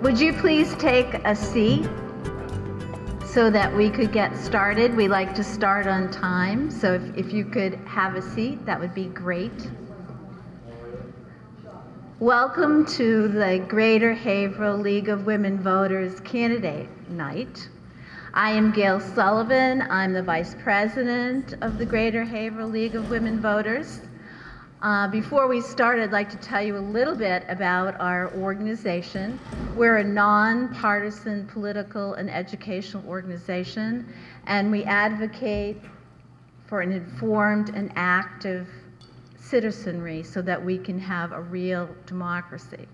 Would you please take a seat so that we could get started? We like to start on time, so if you could have a seat, that would be great. Welcome to the Greater Haverhill League of Women Voters Candidate Night. I am Gail Sullivan. I'm the Vice President of the Greater Haverhill League of Women Voters. Before we start, I'd like to tell you a little bit about our organization. We're a nonpartisan political and educational organization, and we advocate for an informed and active citizenry so that we can have a real democracy.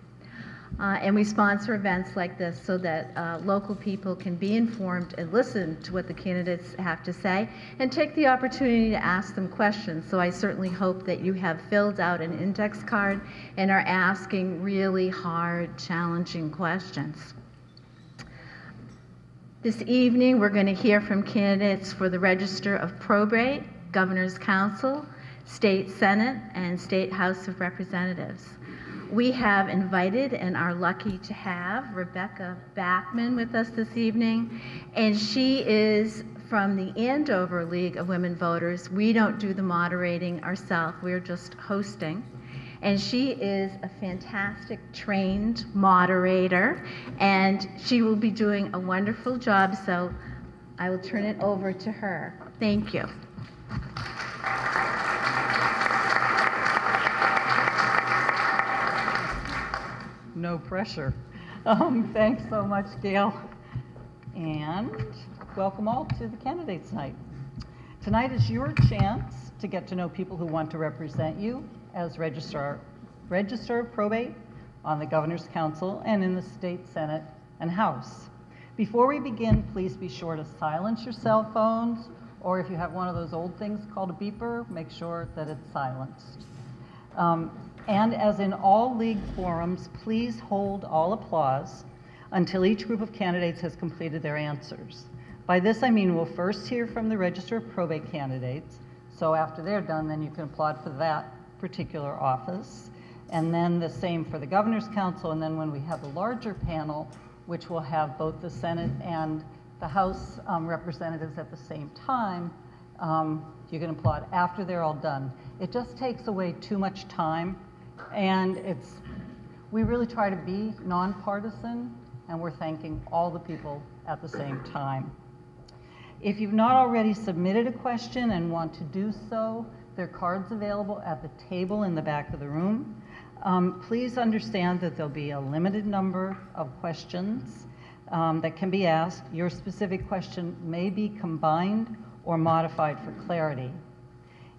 And we sponsor events like this so that local people can be informed and listen to what the candidates have to say and take the opportunity to ask them questions. So I certainly hope that you have filled out an index card and are asking really hard, challenging questions. This evening we're going to hear from candidates for the Register of Probate, Governor's Council, State Senate, and State House of Representatives. We have invited and are lucky to have Rebecca Backman with us this evening, and she is from the Andover League of Women Voters. We don't do the moderating ourselves, we're just hosting. And she is a fantastic trained moderator, and she will be doing a wonderful job, so I will turn it over to her. Thank you. No pressure. Thanks so much, Gail. And welcome all to the Candidates Night. Tonight is your chance to get to know people who want to represent you as Register of Probate on the Governor's Council and in the State Senate and House. Before we begin, please be sure to silence your cell phones, or if you have one of those old things called a beeper, make sure that it's silenced. And as in all league forums, please hold all applause until each group of candidates has completed their answers. By this I mean we'll first hear from the Register of Probate candidates, so after they're done, then you can applaud for that particular office, and then the same for the Governor's Council, and then when we have the larger panel, which will have both the Senate and the House representatives at the same time, you can applaud after they're all done. It just takes away too much time, and we really try to be nonpartisan, and we're thanking all the people at the same time. If you've not already submitted a question and want to do so, there are cards available at the table in the back of the room. Please understand that there'll be a limited number of questions that can be asked. Your specific question may be combined or modified for clarity.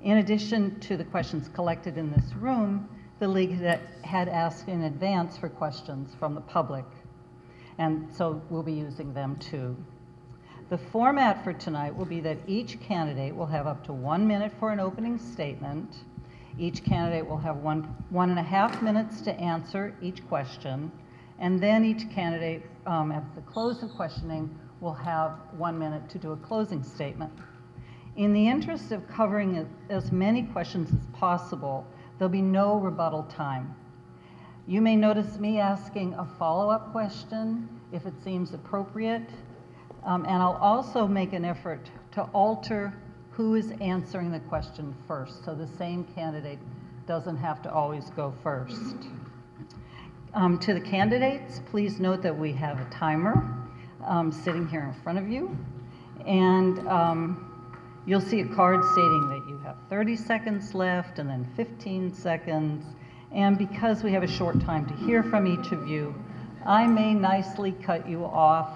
In addition to the questions collected in this room, the League had asked in advance for questions from the public, and so we'll be using them too. The format for tonight will be that each candidate will have up to 1 minute for an opening statement. Each candidate will have one and a half minutes to answer each question, and then each candidate at the close of questioning will have 1 minute to do a closing statement. In the interest of covering as many questions as possible, there'll be no rebuttal time. You may notice me asking a follow-up question if it seems appropriate, and I'll also make an effort to alter who is answering the question first, so the same candidate doesn't have to always go first. To the candidates, please note that we have a timer sitting here in front of you, and you'll see a card stating that you have 30 seconds left and then 15 seconds. And because we have a short time to hear from each of you, I may nicely cut you off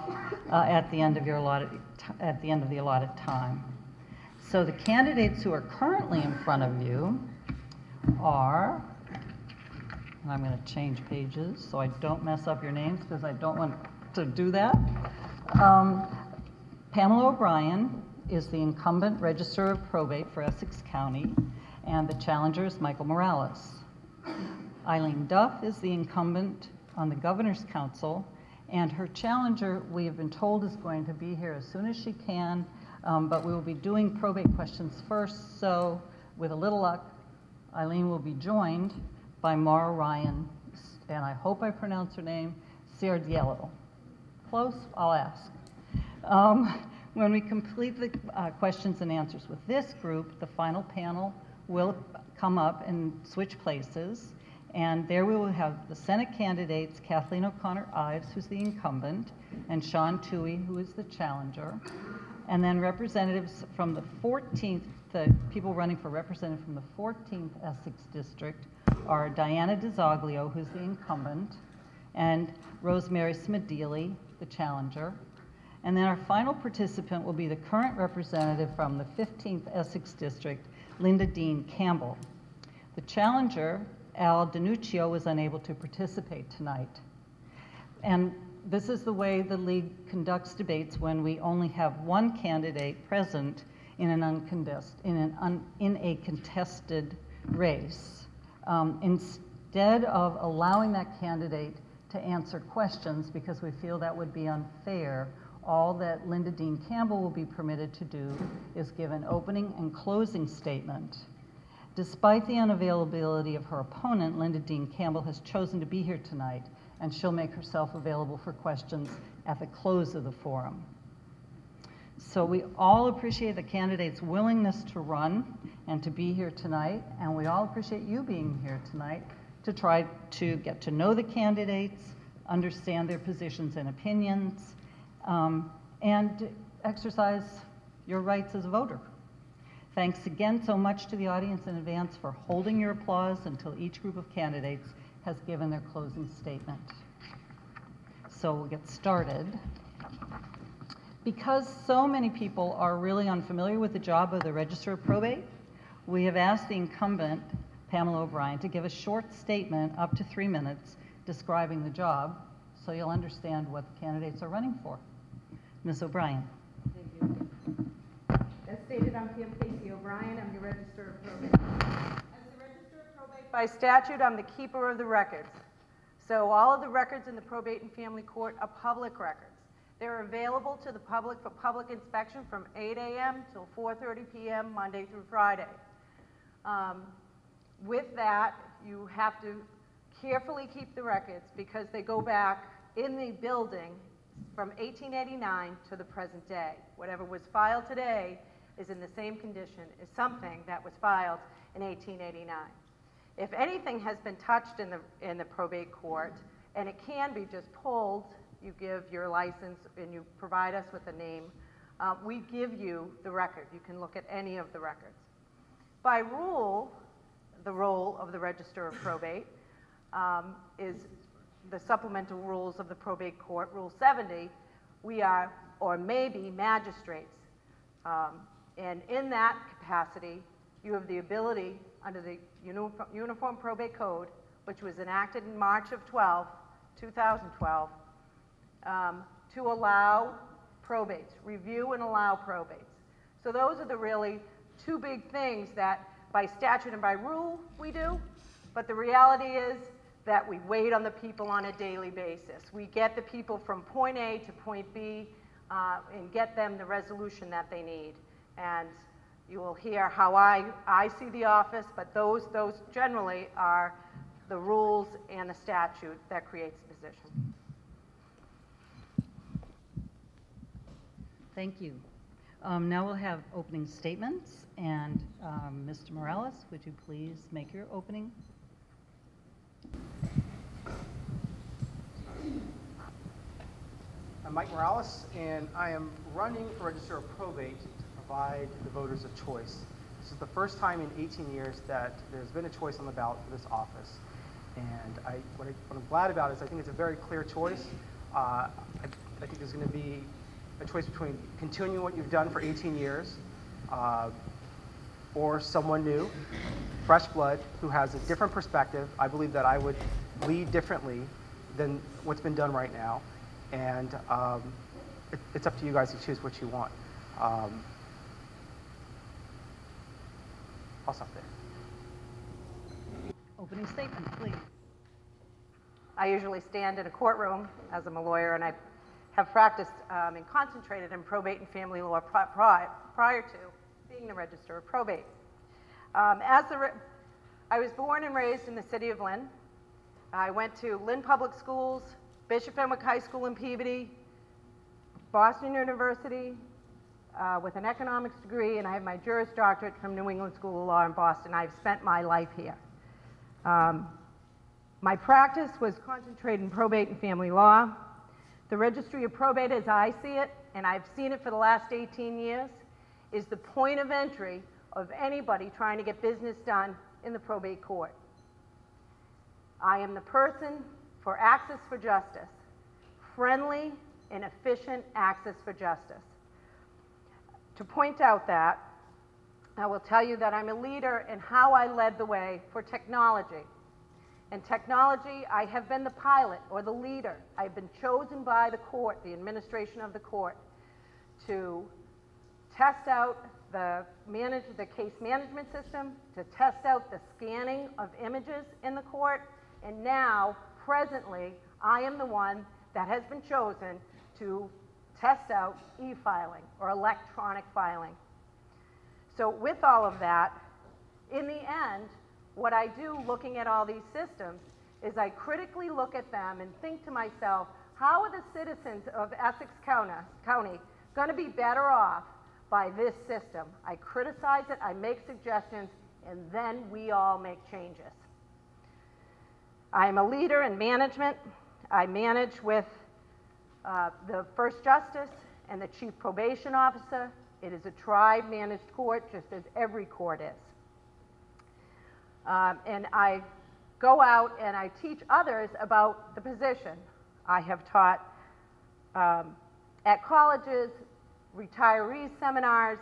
at the end of the allotted time. So the candidates who are currently in front of you are, and I'm going to change pages so I don't mess up your names because I don't want to do that. Pamela O'Brien is the incumbent Register of Probate for Essex County, and the challenger is Michael Morales. Eileen Duff is the incumbent on the Governor's Council, and her challenger, we have been told, is going to be here as soon as she can, but we will be doing probate questions first, so with a little luck, Eileen will be joined by Mara Ryan, and I hope I pronounce her name, Ciardiello. Close? I'll ask. When we complete the questions and answers with this group, the final panel will come up and switch places. And there we will have the Senate candidates, Kathleen O'Connor Ives, who's the incumbent, and Sean Toohey, who is the challenger. And then representatives from the 14th, the people running for representative from the 14th Essex District are Diana DiZoglio, who's the incumbent, and Rosemary Smedili, the challenger. And then our final participant will be the current representative from the 15th Essex District, Linda Dean Campbell. The challenger, Al Danuccio, was unable to participate tonight. And this is the way the league conducts debates when we only have one candidate present in a contested race. Instead of allowing that candidate to answer questions, because we feel that would be unfair, all that Linda Dean Campbell will be permitted to do is give an opening and closing statement. Despite the unavailability of her opponent, Linda Dean Campbell has chosen to be here tonight, and she'll make herself available for questions at the close of the forum. So we all appreciate the candidates' willingness to run and to be here tonight, and we all appreciate you being here tonight to try to get to know the candidates, understand their positions and opinions, and exercise your rights as a voter. Thanks again so much to the audience in advance for holding your applause until each group of candidates has given their closing statement. So we'll get started. Because so many people are really unfamiliar with the job of the Register of Probate, we have asked the incumbent, Pamela O'Brien, to give a short statement up to 3 minutes describing the job so you'll understand what the candidates are running for. Ms. O'Brien. Thank you. As stated, I'm Pam Casey O'Brien. I'm your Register of Probate. As the Register of Probate, by statute, I'm the keeper of the records. So all of the records in the Probate and Family Court are public records. They're available to the public for public inspection from 8 a.m. till 4:30 p.m. Monday through Friday. With that, you have to carefully keep the records because they go back in the building from 1889 to the present day. Whatever was filed today is in the same condition as something that was filed in 1889. If anything has been touched in the probate court, and it can be just pulled, you give your license and you provide us with a name, we give you the record. You can look at any of the records. By rule, the role of the Register of Probate is the supplemental rules of the probate court, Rule 70. We are, or may be, magistrates. And in that capacity, you have the ability, under the Uniform Probate Code, which was enacted in March of 2012, to allow probates, review and allow probates. So those are the really two big things that by statute and by rule we do, but the reality is that we wait on the people on a daily basis. We get the people from point A to point B and get them the resolution that they need. And you will hear how I see the office, but those generally are the rules and the statute that creates the position. Thank you. Now we'll have opening statements, and Mr. Morales, would you please make your opening? I'm Mike Morales, and I am running for Register of Probate to provide the voters a choice. This is the first time in 18 years that there's been a choice on the ballot for this office. And what I'm glad about is I think it's a very clear choice. I think there's going to be a choice between continuing what you've done for 18 years or someone new, fresh blood, who has a different perspective. I believe that I would lead differently than what's been done right now. And it's up to you guys to choose what you want. I'll stop there. Opening statement, please. I usually stand in a courtroom, as I'm a lawyer, and I have practiced and concentrated in probate and family law prior to being the Register of Probate. I was born and raised in the city of Lynn. I went to Lynn Public Schools, Bishop Fenwick High School in Peabody, Boston University with an economics degree, and I have my Juris Doctorate from New England School of Law in Boston. I've spent my life here. My practice was concentrated in probate and family law. The Registry of Probate, as I see it, and I've seen it for the last 18 years, is the point of entry of anybody trying to get business done in the probate court. I am the person for access for justice, friendly and efficient access for justice. To point out that, I will tell you that I'm a leader in how I led the way for technology. In technology, I have been the pilot or the leader. I've been chosen by the court, the administration of the court, to test out the case management system, to test out the scanning of images in the court, and now, presently, I am the one that has been chosen to test out e-filing or electronic filing. So with all of that, in the end, what I do looking at all these systems is I critically look at them and think to myself, how are the citizens of Essex County going to be better off by this system? I criticize it, I make suggestions, and then we all make changes. I am a leader in management. I manage with the First Justice and the Chief Probation Officer. It is a tribe-managed court, just as every court is. And I go out and I teach others about the position. I have taught at colleges, retiree seminars,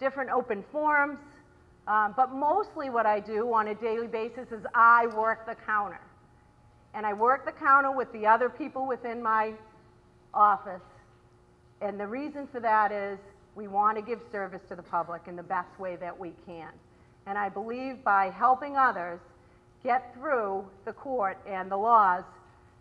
different open forums, but mostly what I do on a daily basis is I work the counter. And I work the counter with the other people within my office. And the reason for that is we want to give service to the public in the best way that we can. And I believe by helping others get through the court and the laws,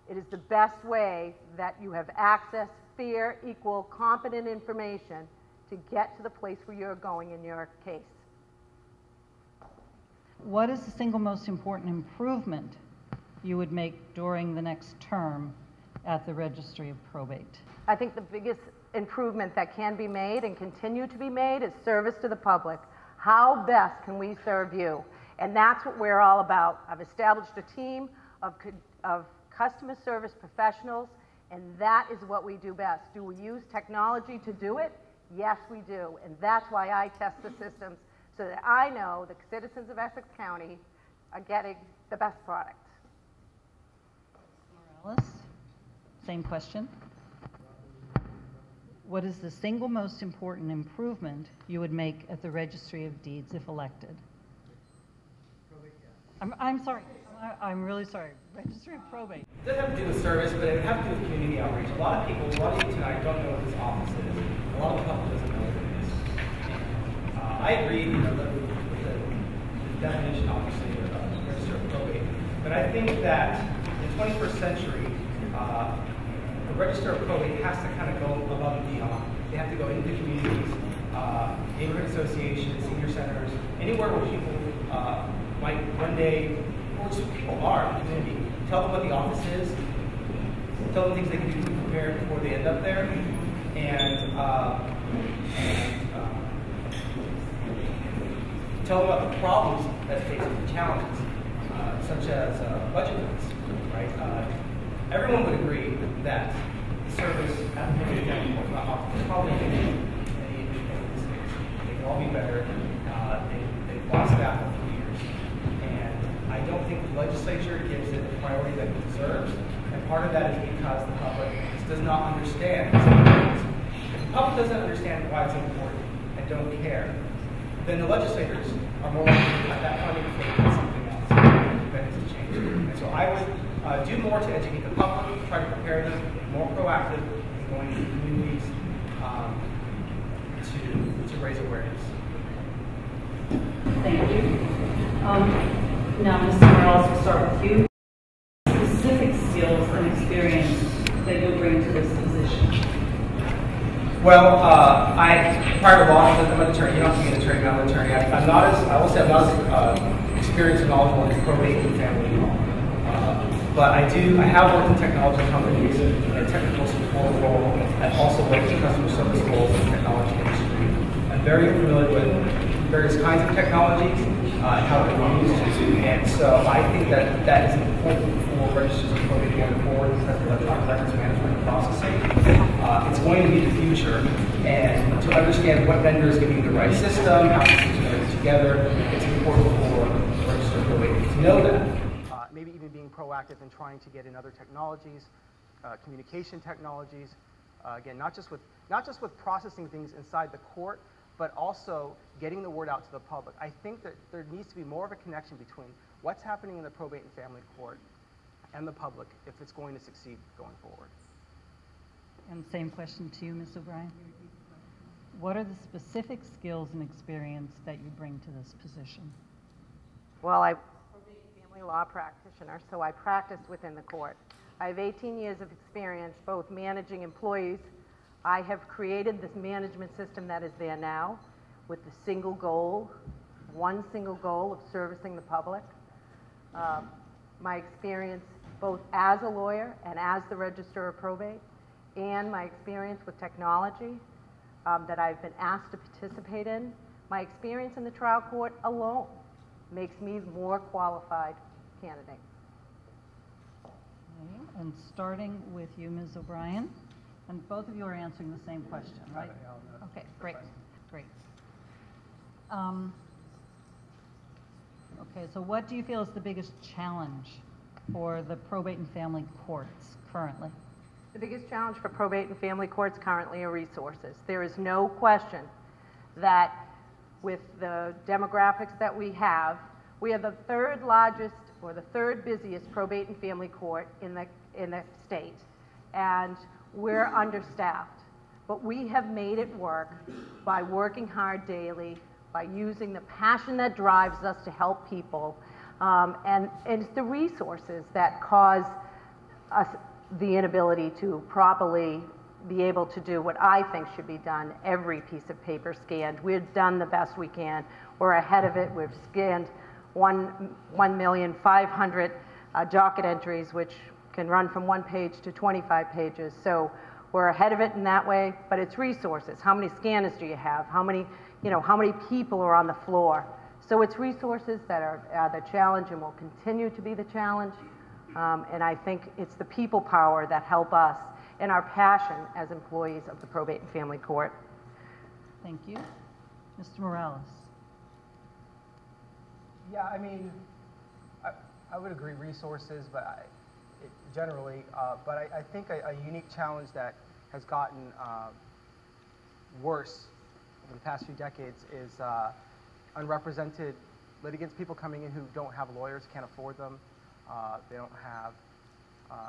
it is the best way that you have access, fair, equal, competent information to get to the place where you're going in your case. What is the single most important improvement you would make during the next term at the Registry of Probate? I think the biggest improvement that can be made and continue to be made is service to the public. How best can we serve you? And that's what we're all about. I've established a team of customer service professionals, and that is what we do best. Do we use technology to do it? Yes, we do. And that's why I test the systems, so that I know the citizens of Essex County are getting the best product. Morales, same question. What is the single most important improvement you would make at the Registry of Deeds if elected? I'm sorry. I'm really sorry. Registry of Probate. It doesn't have to do with service, but it would have to do with community outreach. A lot of people, a lot of you tonight don't know what this office is. A lot of the public doesn't know what it is. I agree, with the definition, obviously, of Register of Probate. But I think that in the 21st century, the Register of Probate has to kind of go above and beyond. They have to go into communities, neighborhood associations, senior centers, anywhere where people might one day, or just people are in the community, tell them what the office is, tell them things they can do to prepare before they end up there, and tell them about the problems that face the challenges, such as budget cuts, right? Everyone would agree that the service at the probate office is probably any they can all be better. They've lost staff for 3 years. And I don't think the legislature gives it the priority that it deserves. And part of that is because the public just does not understand. If the public doesn't understand why it's important and don't care, then the legislators are more likely to cut that funding for something else that needs to change. And so I would do more to educate the public, try to prepare them, be more proactive in going to communities to raise awareness. Thank you. Now, Mr. Morales, we'll start with you. Specific skills and experience that you'll bring to this position? Well, prior to law, I'm an attorney. You don't have to be an attorney, I'm an attorney. I will say I'm not as experienced and knowledgeable in probate and family law. But I have worked in technology companies in a technical support role, and also worked in customer service roles in the technology industry. I'm very familiar with various kinds of technologies, and how they're used, and so I think that is important for registers of probate going forward, because of electronic records management and processing. It's going to be the future, and to understand what vendor is giving you the right system, how systems are going together, it's important for register of probate to know that. Maybe even being proactive in trying to get in other technologies, communication technologies. Again, not just with processing things inside the court, but also getting the word out to the public. I think that there needs to be more of a connection between what's happening in the probate and family court and the public if it's going to succeed going forward. And same question to you, Ms. O'Brien. What are the specific skills and experience that you bring to this position? Well, I'm a probate and family law practitioner, so I practice within the court. I have 18 years of experience both managing employees. I have created this management system that is there now with the single goal, one single goal of servicing the public. My experience both as a lawyer and as the Register of Probate, and my experience with technology that I've been asked to participate in, my experience in the trial court alone makes me a more qualified candidate. Okay, and starting with you, Ms. O'Brien, and both of you are answering the same question, right? Okay, great, great. Okay, so what do you feel is the biggest challenge for the probate and family courts currently? The biggest challenge for probate and family courts currently are resources. There is no question that with the demographics that we are the third largest or the third busiest probate and family court in the state, and we're understaffed. But we have made it work by working hard daily, by using the passion that drives us to help people, and it's the resources that cause us the inability to properly be able to do what I think should be done, every piece of paper scanned. We've done the best we can. We're ahead of it. We've scanned 1,500,000 docket entries, which can run from 1 page to 25 pages. So we're ahead of it in that way, but it's resources. How many scanners do you have? How many people are on the floor? So it's resources that are the challenge and will continue to be the challenge. And I think it's the people power that help us in our passion as employees of the Probate and Family Court. Thank you. Mr. Morales. Yeah, I mean, I would agree resources, but but I think a unique challenge that has gotten worse over the past few decades is unrepresented litigants, people coming in who don't have lawyers, can't afford them, they don't have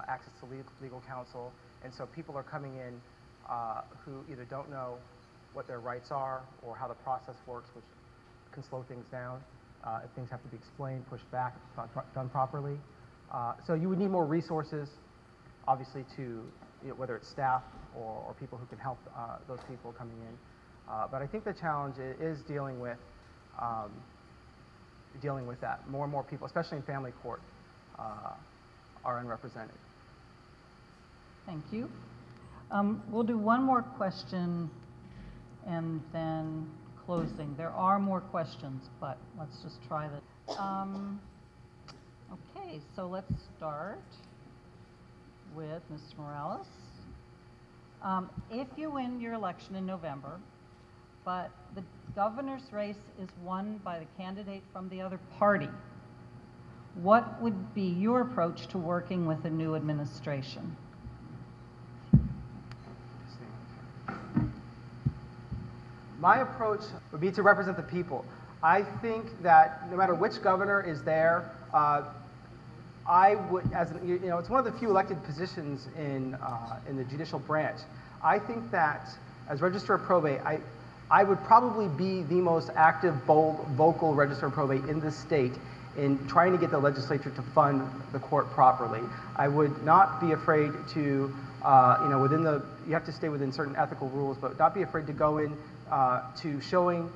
access to legal counsel, and so people are coming in who either don't know what their rights are or how the process works, which can slow things down if things have to be explained, pushed back, if it's not done properly. So you would need more resources, obviously, to whether it's staff or people who can help those people coming in. But I think the challenge is dealing with that. More and more people, especially in family court, are unrepresented. Thank you. We'll do one more question and then closing. There are more questions, but let's just try that. Okay, so let's start with Mr. Morales. If you win your election in November, but the governor's race is won by the candidate from the other party, what would be your approach to working with a new administration? My approach would be to represent the people. I think that no matter which governor is there, I would, it's one of the few elected positions in the judicial branch. I think that as Register of Probate, I would probably be the most active, bold, vocal Register of Probate in the state in trying to get the legislature to fund the court properly. I would not be afraid to, you have to stay within certain ethical rules, but not be afraid to go in to showing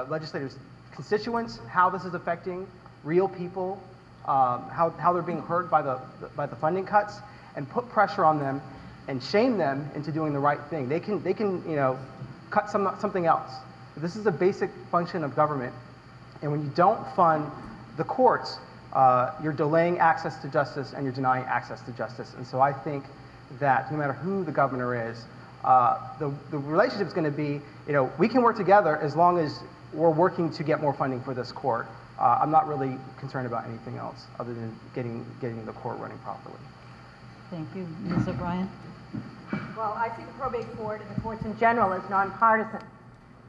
legislators, constituents, how this is affecting real people how they're being hurt by the funding cuts, and put pressure on them and shame them into doing the right thing. They can cut something else. This is a basic function of government, and when you don't fund the courts, you're delaying access to justice and you're denying access to justice. And so I think that no matter who the governor is, the relationship is going to be, we can work together as long as we're working to get more funding for this court. I'm not really concerned about anything else other than getting the court running properly. Thank you. Ms. O'Brien? Well, I see the probate court and the courts in general as nonpartisan.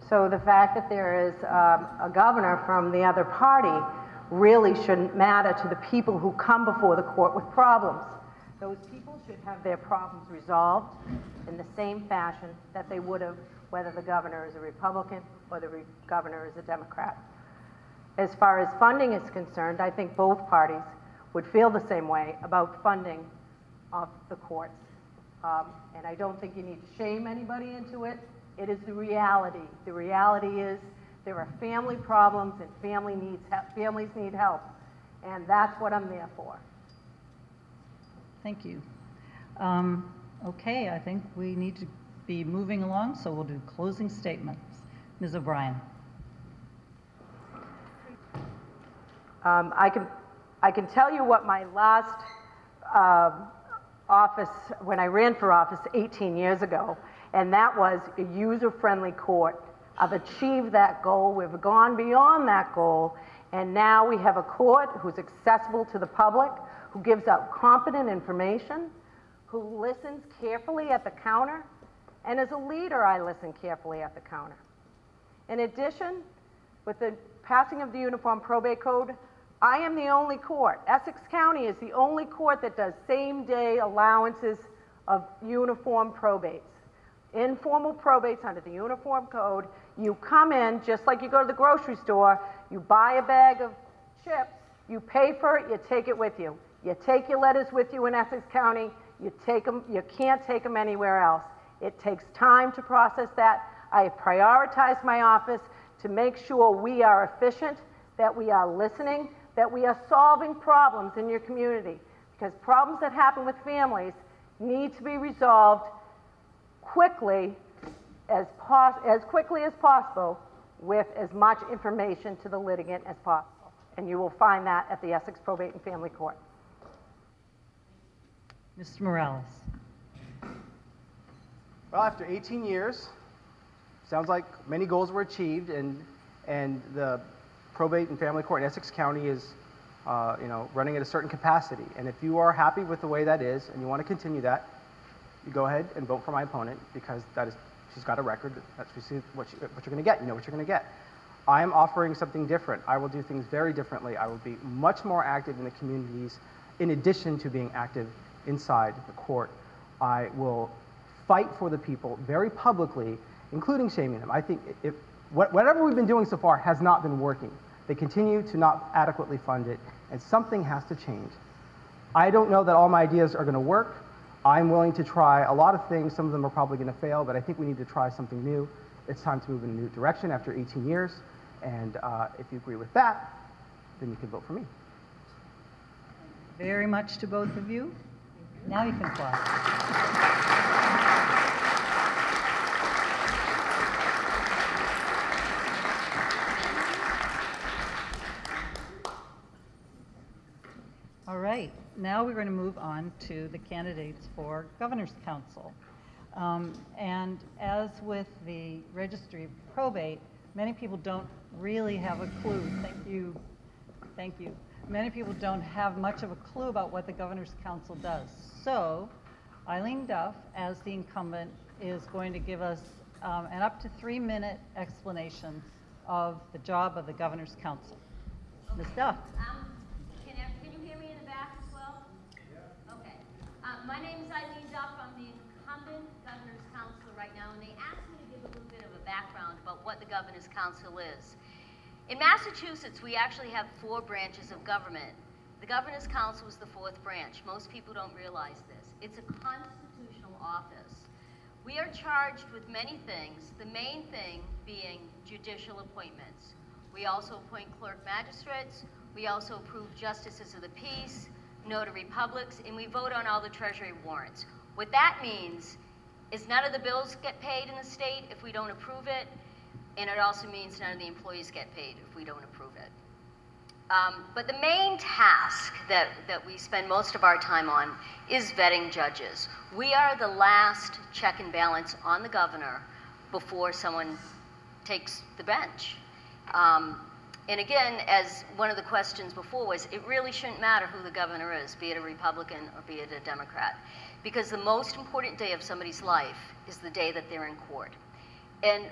So the fact that there is a governor from the other party really shouldn't matter to the people who come before the court with problems. Those people should have their problems resolved in the same fashion that they would have whether the governor is a Republican or the governor is a Democrat. As far as funding is concerned, I think both parties would feel the same way about funding of the courts. And I don't think you need to shame anybody into it. It is the reality. The reality is there are family problems and families need help. And that's what I'm there for. Thank you. Okay, I think we need to be moving along, so we'll do closing statements. Ms. O'Brien. I can tell you what my last office, when I ran for office 18 years ago, and that was a user-friendly court. I've achieved that goal. We've gone beyond that goal, and now we have a court who's accessible to the public, who gives out competent information, who listens carefully at the counter, and as a leader, I listen carefully at the counter. In addition, with the passing of the Uniform Probate Code, I am the only court. Essex County is the only court that does same-day allowances of uniform probates. Informal probates under the Uniform Code. You come in, just like you go to the grocery store, you buy a bag of chips, you pay for it, you take it with you. You take your letters with you in Essex County, you take them, you can't take them anywhere else. It takes time to process that. I have prioritized my office to make sure we are efficient, that we are listening, that we are solving problems in your community. Because problems that happen with families need to be resolved quickly as quickly as possible with as much information to the litigant as possible. And you will find that at the Essex Probate and Family Court. Mr. Morales. Well, after 18 years, sounds like many goals were achieved, and the Probate and Family Court in Essex County is running at a certain capacity. And if you are happy with the way that is and you want to continue that, you go ahead and vote for my opponent, because she's got a record. That's what you're going to get. You know what you're going to get. I am offering something different. I will do things very differently. I will be much more active in the communities in addition to being active inside the court. I will fight for the people very publicly, including shaming them. I think whatever we've been doing so far has not been working. They continue to not adequately fund it, and something has to change. I don't know that all my ideas are going to work. I'm willing to try a lot of things. Some of them are probably going to fail, but I think we need to try something new. It's time to move in a new direction after 18 years, and if you agree with that, then you can vote for me. Very much to both of you. Now you can clap. All right, now we're going to move on to the candidates for Governor's Council. And as with the Registry of Probate, many people don't really have a clue. Thank you. Many people don't have much of a clue about what the Governor's Council does. So Eileen Duff, as the incumbent, is going to give us an up to 3-minute explanation of the job of the Governor's Council. Ms. Duff. Can you hear me in the back as well? Yeah. Okay. My name is Eileen Duff. I'm the incumbent Governor's Council right now, and they asked me to give a little bit of a background about what the Governor's Council is. In Massachusetts, we actually have 4 branches of government. The Governor's Council is the 4th branch. Most people don't realize this. It's a constitutional office. We are charged with many things, the main thing being judicial appointments. We also appoint clerk magistrates. We also approve justices of the peace, notary publics, and we vote on all the treasury warrants. What that means is none of the bills get paid in the state if we don't approve it, and it also means none of the employees get paid if we don't approve it. But the main task that we spend most of our time on is vetting judges. We are the last check and balance on the governor before someone takes the bench. And again, as one of the questions before was, it really shouldn't matter who the governor is, be it a Republican or be it a Democrat, because the most important day of somebody's life is the day that they're in court. And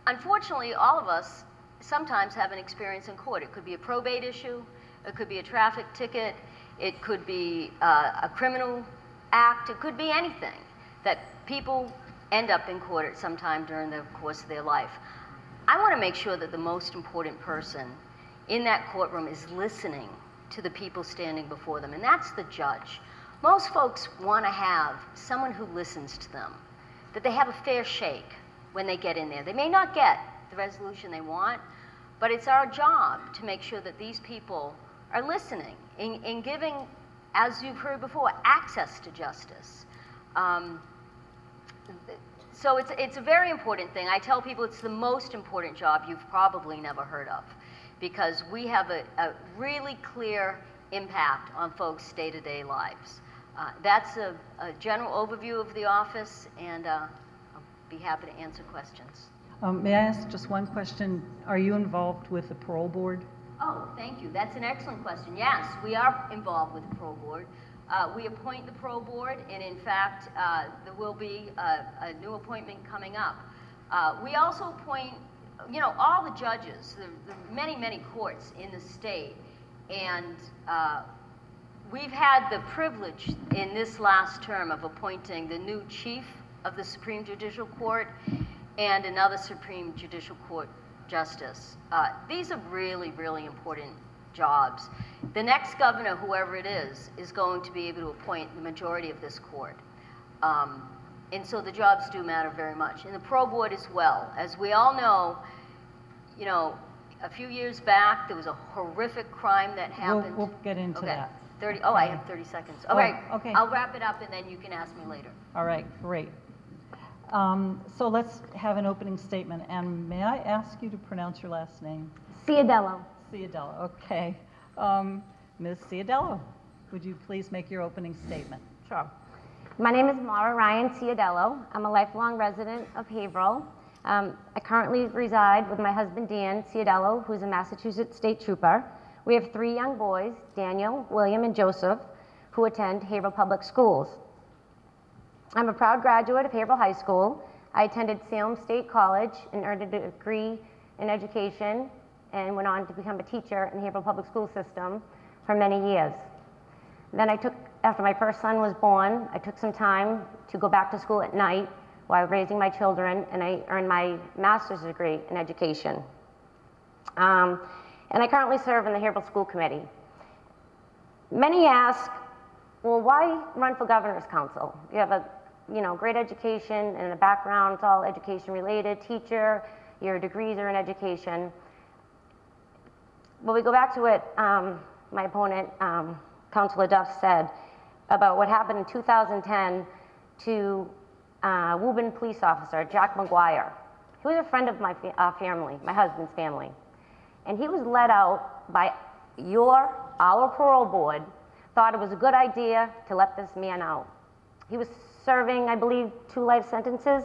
unfortunately, all of us sometimes have an experience in court. It could be a probate issue, it could be a traffic ticket, it could be a criminal act, it could be anything that people end up in court at some time during the course of their life. I want to make sure that the most important person in that courtroom is listening to the people standing before them, and that's the judge. Most folks want to have someone who listens to them, that they have a fair shake when they get in there. They may not get the resolution they want, but it's our job to make sure that these people are listening and giving, as you've heard before, access to justice. So it's a very important thing. I tell people it's the most important job you've probably never heard of, because we have a really clear impact on folks' day-to-day lives. That's a general overview of the office, and I'll be happy to answer questions. May I ask just one question? Are you involved with the parole board? Oh, thank you. That's an excellent question. Yes, we are involved with the parole board. We appoint the parole board, and in fact, there will be a new appointment coming up. We also appoint, you know, all the judges, the many, many courts in the state, and we've had the privilege in this last term of appointing the new chief of the Supreme Judicial Court and another Supreme Judicial Court justice. These are really, really important jobs. The next governor, whoever it is going to be able to appoint the majority of this court. And so the jobs do matter very much. And the parole board as well. As we all know, you know, a few years back, there was a horrific crime that happened. We'll get into that. 30, oh, I have 30 seconds. All right, okay. I'll wrap it up and then you can ask me later. All right, great. So let's have an opening statement. And may I ask you to pronounce your last name? Ciadello. Ciadello, okay. Ms. Ciadello, would you please make your opening statement? Sure. My name is Mara Ryan Ciadello. I'm a lifelong resident of Haverhill. I currently reside with my husband Dan Ciadello, who's a Massachusetts State Trooper. We have 3 young boys, Daniel, William, and Joseph, who attend Haverhill Public Schools. I'm a proud graduate of Haverhill High School. I attended Salem State College and earned a degree in education and went on to become a teacher in the Haverhill Public School system for many years. Then after my first son was born, I took some time to go back to school at night while raising my children, and I earned my master's degree in education. And I currently serve in the Haverhill School Committee. Many ask, well, why run for governor's council? You have a great education and a background, it's all education related, teacher, your degrees are in education. Well, we go back to what my opponent, Councilor Duff, said about what happened in 2010 to Woburn police officer, Jack McGuire. He was a friend of my family, my husband's family. And he was let out by our parole board, thought it was a good idea to let this man out. He was serving, I believe, 2 life sentences.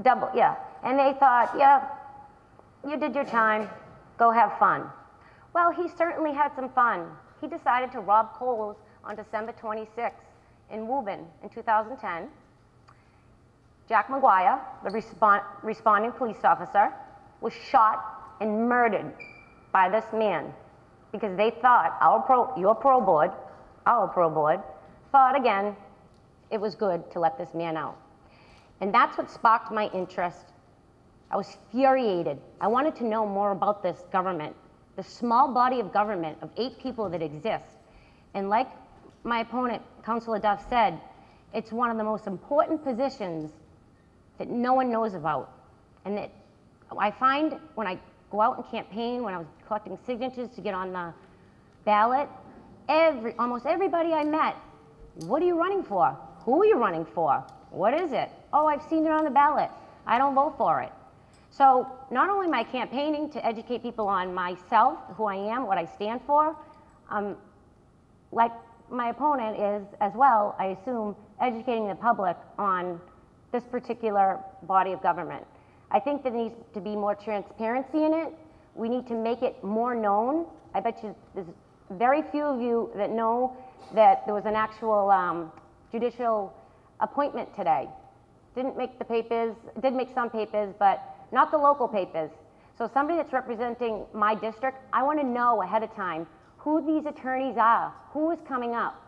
Double, yeah. And they thought, yeah, you did your time, go have fun. Well, he certainly had some fun. He decided to rob Kohl's on December 26th in Woburn in 2010. Jack McGuire, the responding police officer, was shot and murdered by this man because they thought your parole board, our parole board, thought again it was good to let this man out. And that's what sparked my interest. I was infuriated. I wanted to know more about this government, the small body of government of 8 people that exist. And like my opponent, Councilor Duff, said, it's one of the most important positions that no one knows about. And that I find when I go out and campaign, when I was collecting signatures to get on the ballot, almost everybody I met, what are you running for? Who are you running for? What is it? Oh, I've seen it on the ballot. I don't vote for it. So not only am I campaigning to educate people on myself, who I am, what I stand for, like my opponent is as well, I assume, educating the public on this particular body of government. I think there needs to be more transparency in it. We need to make it more known. I bet you there's very few of you that know that there was an actual judicial appointment today. Didn't make the papers, did make some papers, but not the local papers. So somebody that's representing my district, I want to know ahead of time who these attorneys are, who is coming up.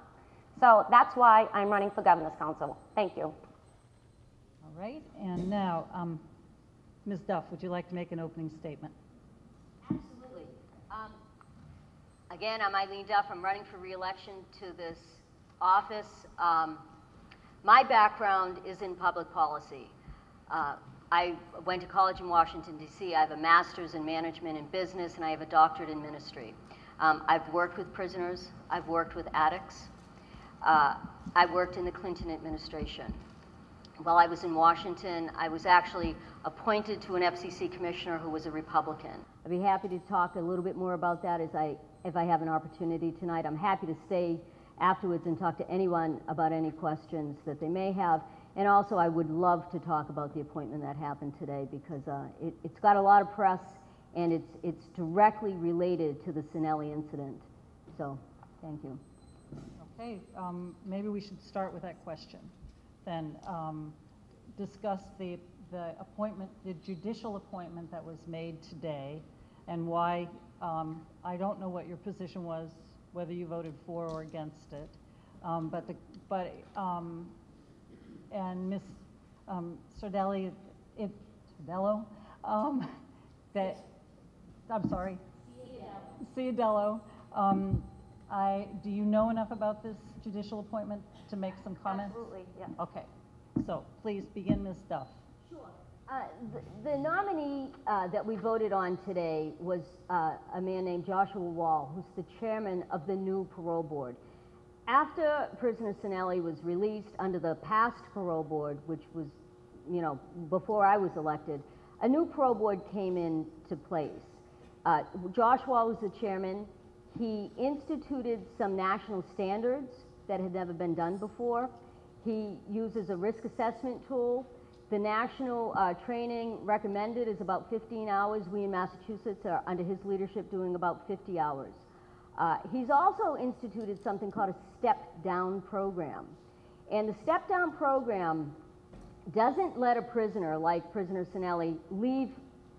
So that's why I'm running for governor's council. Thank you. All right, and now, Ms. Duff, would you like to make an opening statement? Absolutely. Again, I'm Eileen Duff. I'm running for re-election to this office. My background is in public policy. I went to college in Washington, D.C. I have a master's in management and business, and I have a doctorate in ministry. I've worked with prisoners. I've worked with addicts. I worked in the Clinton administration. While I was in Washington, I was actually appointed to an FCC commissioner who was a Republican. I'd be happy to talk a little bit more about that if I have an opportunity tonight. I'm happy to stay afterwards and talk to anyone about any questions that they may have. And also, I would love to talk about the appointment that happened today because it's got a lot of press and it's directly related to the Sinelli incident. So, thank you. Okay, maybe we should start with that question. Then discuss the appointment, the judicial appointment that was made today, and why. I don't know what your position was, whether you voted for or against it, and Ms. Sardelli, Sardello, I'm sorry, Ciadello. Do you know enough about this judicial appointment to make some comments? Absolutely, yeah. Okay, so please begin, Ms. Duff. Sure. The nominee that we voted on today was a man named Joshua Wall, who's the chairman of the new parole board. After Prisoner Sinelli was released under the past parole board, which was, before I was elected, a new parole board came into place. Josh Wall was the chairman. He instituted some national standards that had never been done before. He uses a risk assessment tool. The national training recommended is about 15 hours. We in Massachusetts are, under his leadership, doing about 50 hours. He's also instituted something called a step-down program. And the step-down program doesn't let a prisoner, like Prisoner Sinelli, leave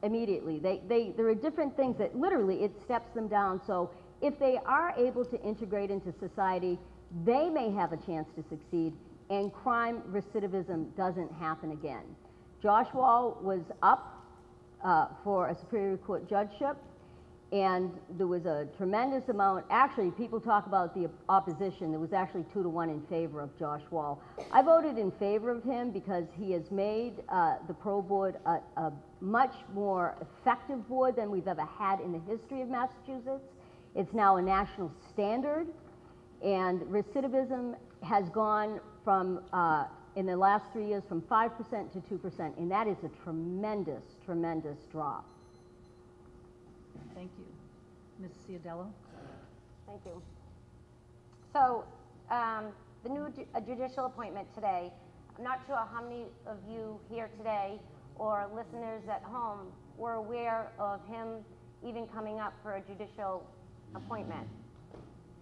immediately. There are different things that literally it steps them down. So if they are able to integrate into society, they may have a chance to succeed, and crime recidivism doesn't happen again. Josh Wall was up for a Superior Court judgeship, and there was a tremendous amount. Actually, people talk about the opposition. There was actually 2-to-1 in favor of Josh Wall. I voted in favor of him because he has made the parole board a much more effective board than we've ever had in the history of Massachusetts. It's now a national standard, and recidivism has gone from, in the last 3 years, from 5% to 2%, and that is a tremendous, tremendous drop. Thank you. Ms. Ciadello? Thank you. So, the new judicial appointment today, I'm not sure how many of you here today or listeners at home were aware of him even coming up for a judicial appointment.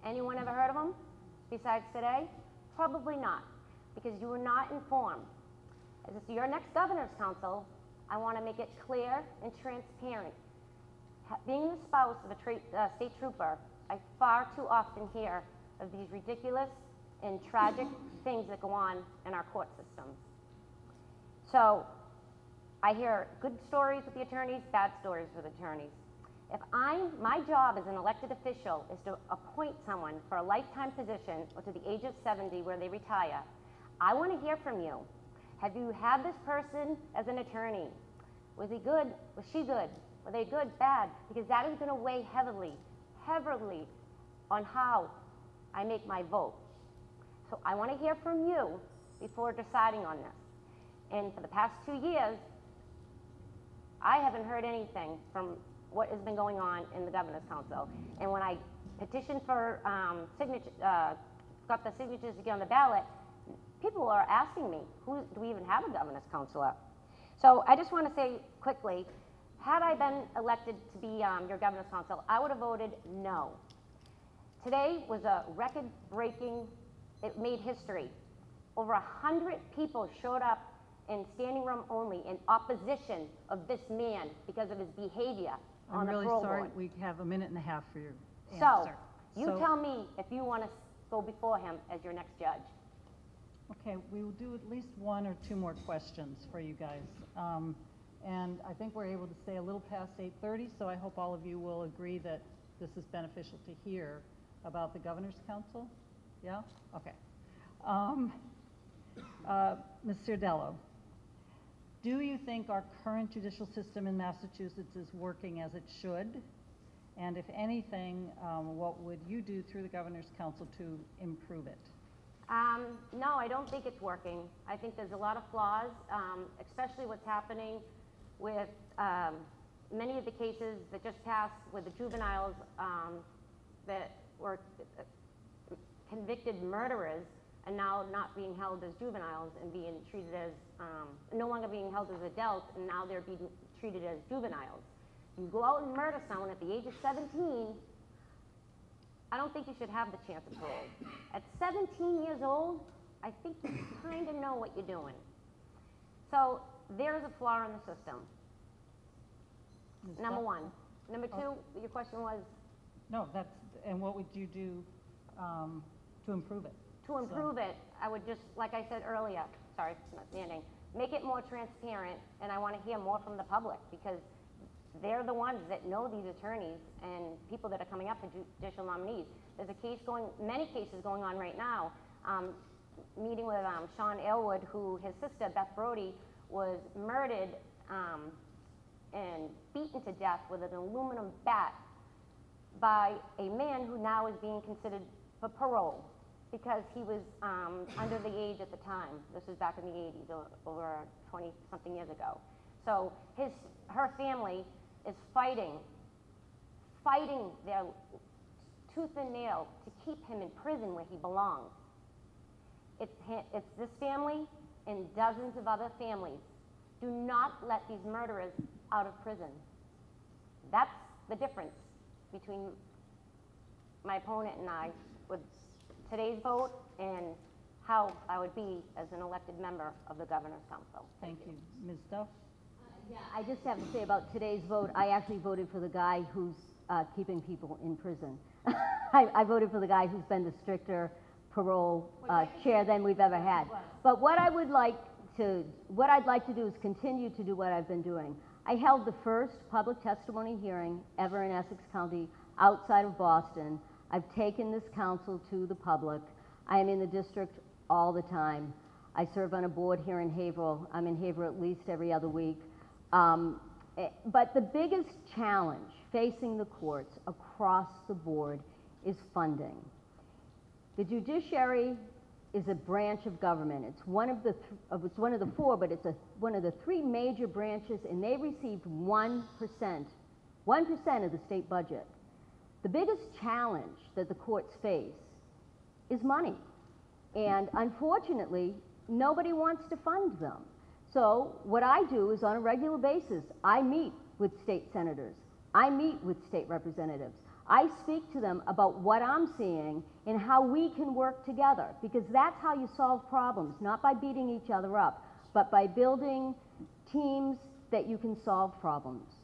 Anyone ever heard of him besides today? Probably not, because you were not informed. As it's your next governor's council, I want to make it clear and transparent. Being the spouse of a state trooper, I far too often hear of these ridiculous and tragic things that go on in our court systems. So I hear good stories with the attorneys, bad stories with attorneys. My job as an elected official is to appoint someone for a lifetime position or to the age of 70 where they retire. I want to hear from you. Have you had this person as an attorney? Was he good? Was she good? Were they good, bad? Because that is going to weigh heavily, heavily on how I make my vote. So I want to hear from you before deciding on this. And for the past 2 years, I haven't heard anything from what has been going on in the Governor's Council. And when I petitioned for got the signatures to get on the ballot, people are asking me, do we even have a Governor's Council? So I just want to say quickly, had I been elected to be your Governor's Council, I would have voted no. Today was a record-breaking, it made history. Over 100 people showed up in standing room only in opposition of this man because of his behavior on the parole board. I'm really sorry, we have a minute and a half for your So, answer. you tell me if you want to go before him as your next judge. Okay, we will do at least 1 or 2 more questions for you guys. And I think we're able to stay a little past 8:30, so I hope all of you will agree that this is beneficial to hear about the Governor's Council. Yeah? Okay. Ms. Cerdello, do you think our current judicial system in Massachusetts is working as it should? And if anything, what would you do through the Governor's Council to improve it? No, I don't think it's working. I think there's a lot of flaws, especially what's happening with many of the cases that just passed with the juveniles that were convicted murderers and now not being held as juveniles and being treated as, no longer being held as adults, and now they're being treated as juveniles. You go out and murder someone at the age of 17, I don't think you should have the chance of parole. At 17 years old, I think you kind of know what you're doing. So there's a flaw in the system. Number one. Number two, your question was? No, that's, and what would you do to improve it? To improve it, I would just, like I said earlier, sorry, not standing, make it more transparent, and I want to hear more from the public, because they're the ones that know these attorneys and people that are coming up for judicial nominees. There's many cases going on right now. Meeting with Sean Aylward, who his sister, Beth Brody, was murdered and beaten to death with an aluminum bat by a man who now is being considered for parole because he was under the age at the time. This was back in the 80s, over 20-something years ago. So her family is fighting their tooth and nail to keep him in prison where he belongs. It's this family and dozens of other families. Do not let these murderers out of prison. That's the difference between my opponent and I with today's vote and how I would be as an elected member of the Governor's Council. Thank you. Ms. Duff? Yeah, I just have to say about today's vote, I actually voted for the guy who's keeping people in prison. I voted for the guy who's been the stricter parole chair than we've ever had. But what I'd like to do is continue to do what I've been doing. I held the first public testimony hearing ever in Essex County outside of Boston. I've taken this council to the public. I am in the district all the time. I serve on a board here in Haverhill. I'm in Haverhill at least every other week. But the biggest challenge facing the courts across the board is funding. The judiciary is a branch of government. It's one of the four, but it's one of the three major branches, and they received 1% of the state budget. The biggest challenge that the courts face is money. And unfortunately, nobody wants to fund them. So what I do is on a regular basis, I meet with state senators. I meet with state representatives. I speak to them about what I'm seeing and how we can work together, because that's how you solve problems, not by beating each other up, but by building teams that you can solve problems.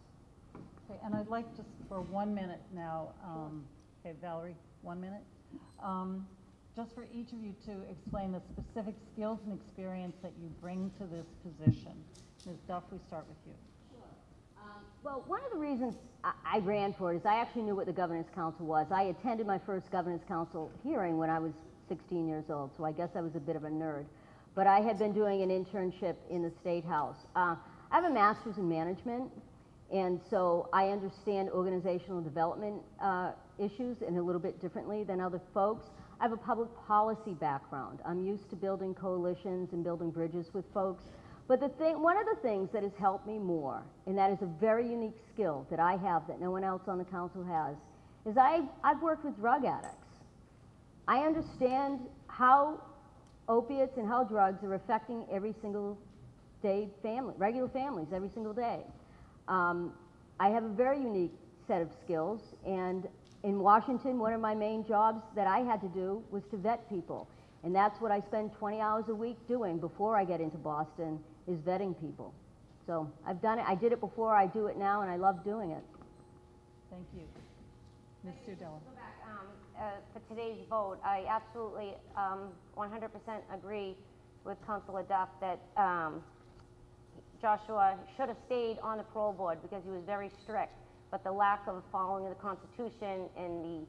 Okay, and I'd like just for 1 minute now, okay, Valerie, 1 minute. Just for each of you to explain the specific skills and experience that you bring to this position. Ms. Duff, we start with you. Well, one of the reasons I ran for it is I actually knew what the Governor's Council was. I attended my first Governor's Council hearing when I was 16 years old, so I guess I was a bit of a nerd. But I had been doing an internship in the State House. I have a master's in management, And so I understand organizational development issues in a little bit differently than other folks. I have a public policy background. I'm used to building coalitions and building bridges with folks. But one of the things that has helped me more, and that is a very unique skill that I have that no one else on the council has, is I've worked with drug addicts. I understand how opiates and how drugs are affecting every single day regular families every single day. I have a very unique set of skills, and in Washington, one of my main jobs that I had to do was to vet people. And that's what I spend 20 hours a week doing before I get into Boston, is vetting people. So I've done it, I did it before, I do it now, and I love doing it. Thank you. Ms. Sudella. Go back, for today's vote, I absolutely 100% agree with Councilor Duff that Joshua should have stayed on the parole board because he was very strict, but the lack of following the Constitution and the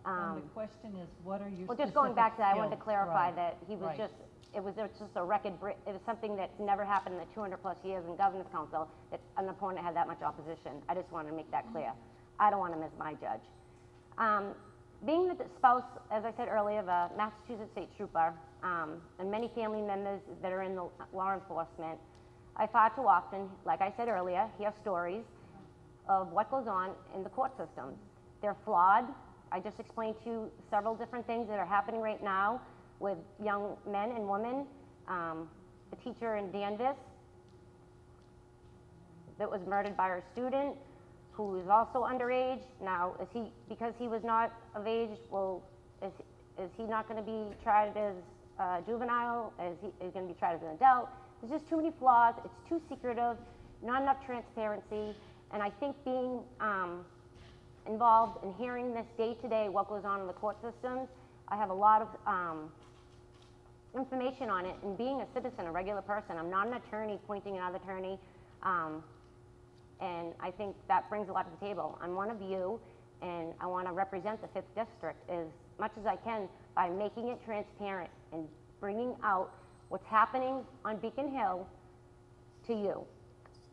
And the question is, what are your well, just going back to that, I wanted to skills? clarify Right. that he was Right. just, it was just a record, it was something that never happened in the 200-plus years in Governor's Council, that an opponent had that much opposition. I just wanted to make that clear. I don't want him as my judge. Being the spouse, as I said earlier, of a Massachusetts State Trooper, and many family members that are in the law enforcement, I far too often, like I said earlier, hear stories of what goes on in the court systems. They're flawed. I just explained to you several different things that are happening right now with young men and women. A teacher in Danvers that was murdered by her student, who is also underage. Now, because he was not of age, well, is he not going to be tried as a juvenile? Is he going to be tried as an adult? There's just too many flaws. It's too secretive, not enough transparency. And I think being involved in hearing this day to day, what goes on in the court systems, I have a lot of information on it. And being a citizen, a regular person, I'm not an attorney pointing another attorney. And I think that brings a lot to the table. I'm one of you, and I want to represent the 5th District as much as I can by making it transparent and bringing out what's happening on Beacon Hill to you.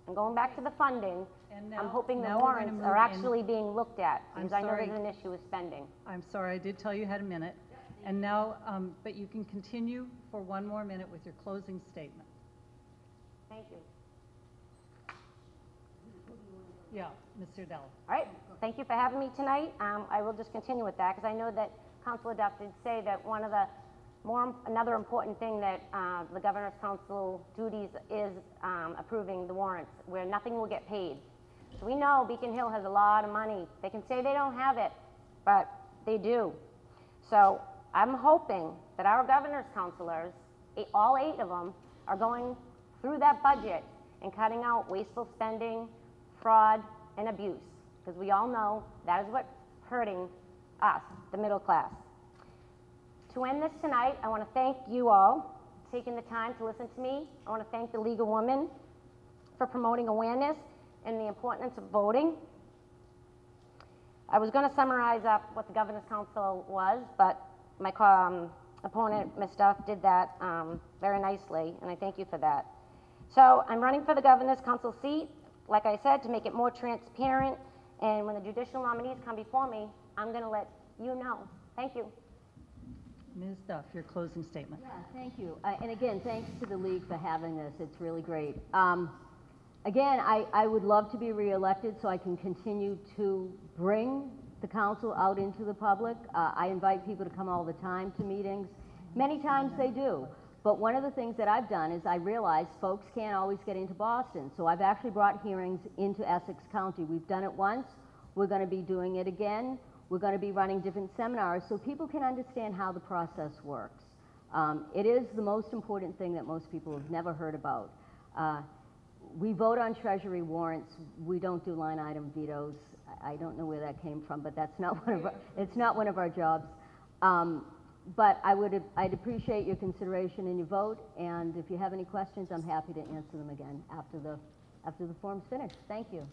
And going back to the funding, I'm hoping the warrants are actually being looked at, because I know there's an issue with spending. I'm sorry, I did tell you had a minute. And now, but you can continue for one more minute with your closing statement. Thank you. Yeah, Ms. Sudella. All right, thank you for having me tonight. I will just continue with that, because I know that Councilor Duff did say that one of the another important thing that the Governor's Council duties is approving the warrants, where nothing will get paid. So we know Beacon Hill has a lot of money. They can say they don't have it, but they do. So I'm hoping that our Governor's Councilors, all 8 of them, are going through that budget and cutting out wasteful spending, fraud, and abuse, because we all know that is what's hurting us, the middle class. To end this tonight, I want to thank you all for taking the time to listen to me. I want to thank the League of Women for promoting awareness and the importance of voting. I was going to summarize up what the Governor's Council was, but my opponent, Ms. Duff, did that very nicely, and I thank you for that. So I'm running for the Governor's Council seat, like I said, to make it more transparent, and when the judicial nominees come before me, I'm going to let you know. Thank you. Ms. Duff, your closing statement. Yeah, thank you. And again, thanks to the League for having this. It's really great. Again, I would love to be reelected so I can continue to bring the council out into the public. I invite people to come all the time to meetings. Many times they do. But one of the things that I've done is I realize folks can't always get into Boston. So I've actually brought hearings into Essex County. We've done it once. We're going to be doing it again. We're going to be running different seminars so people can understand how the process works. It is the most important thing that most people have never heard about. We vote on Treasury warrants. We don't do line item vetoes. I don't know where that came from, but that's not one of our, it's not one of our jobs. But I'd appreciate your consideration and your vote. And if you have any questions, I'm happy to answer them again after the form's finished. Thank you.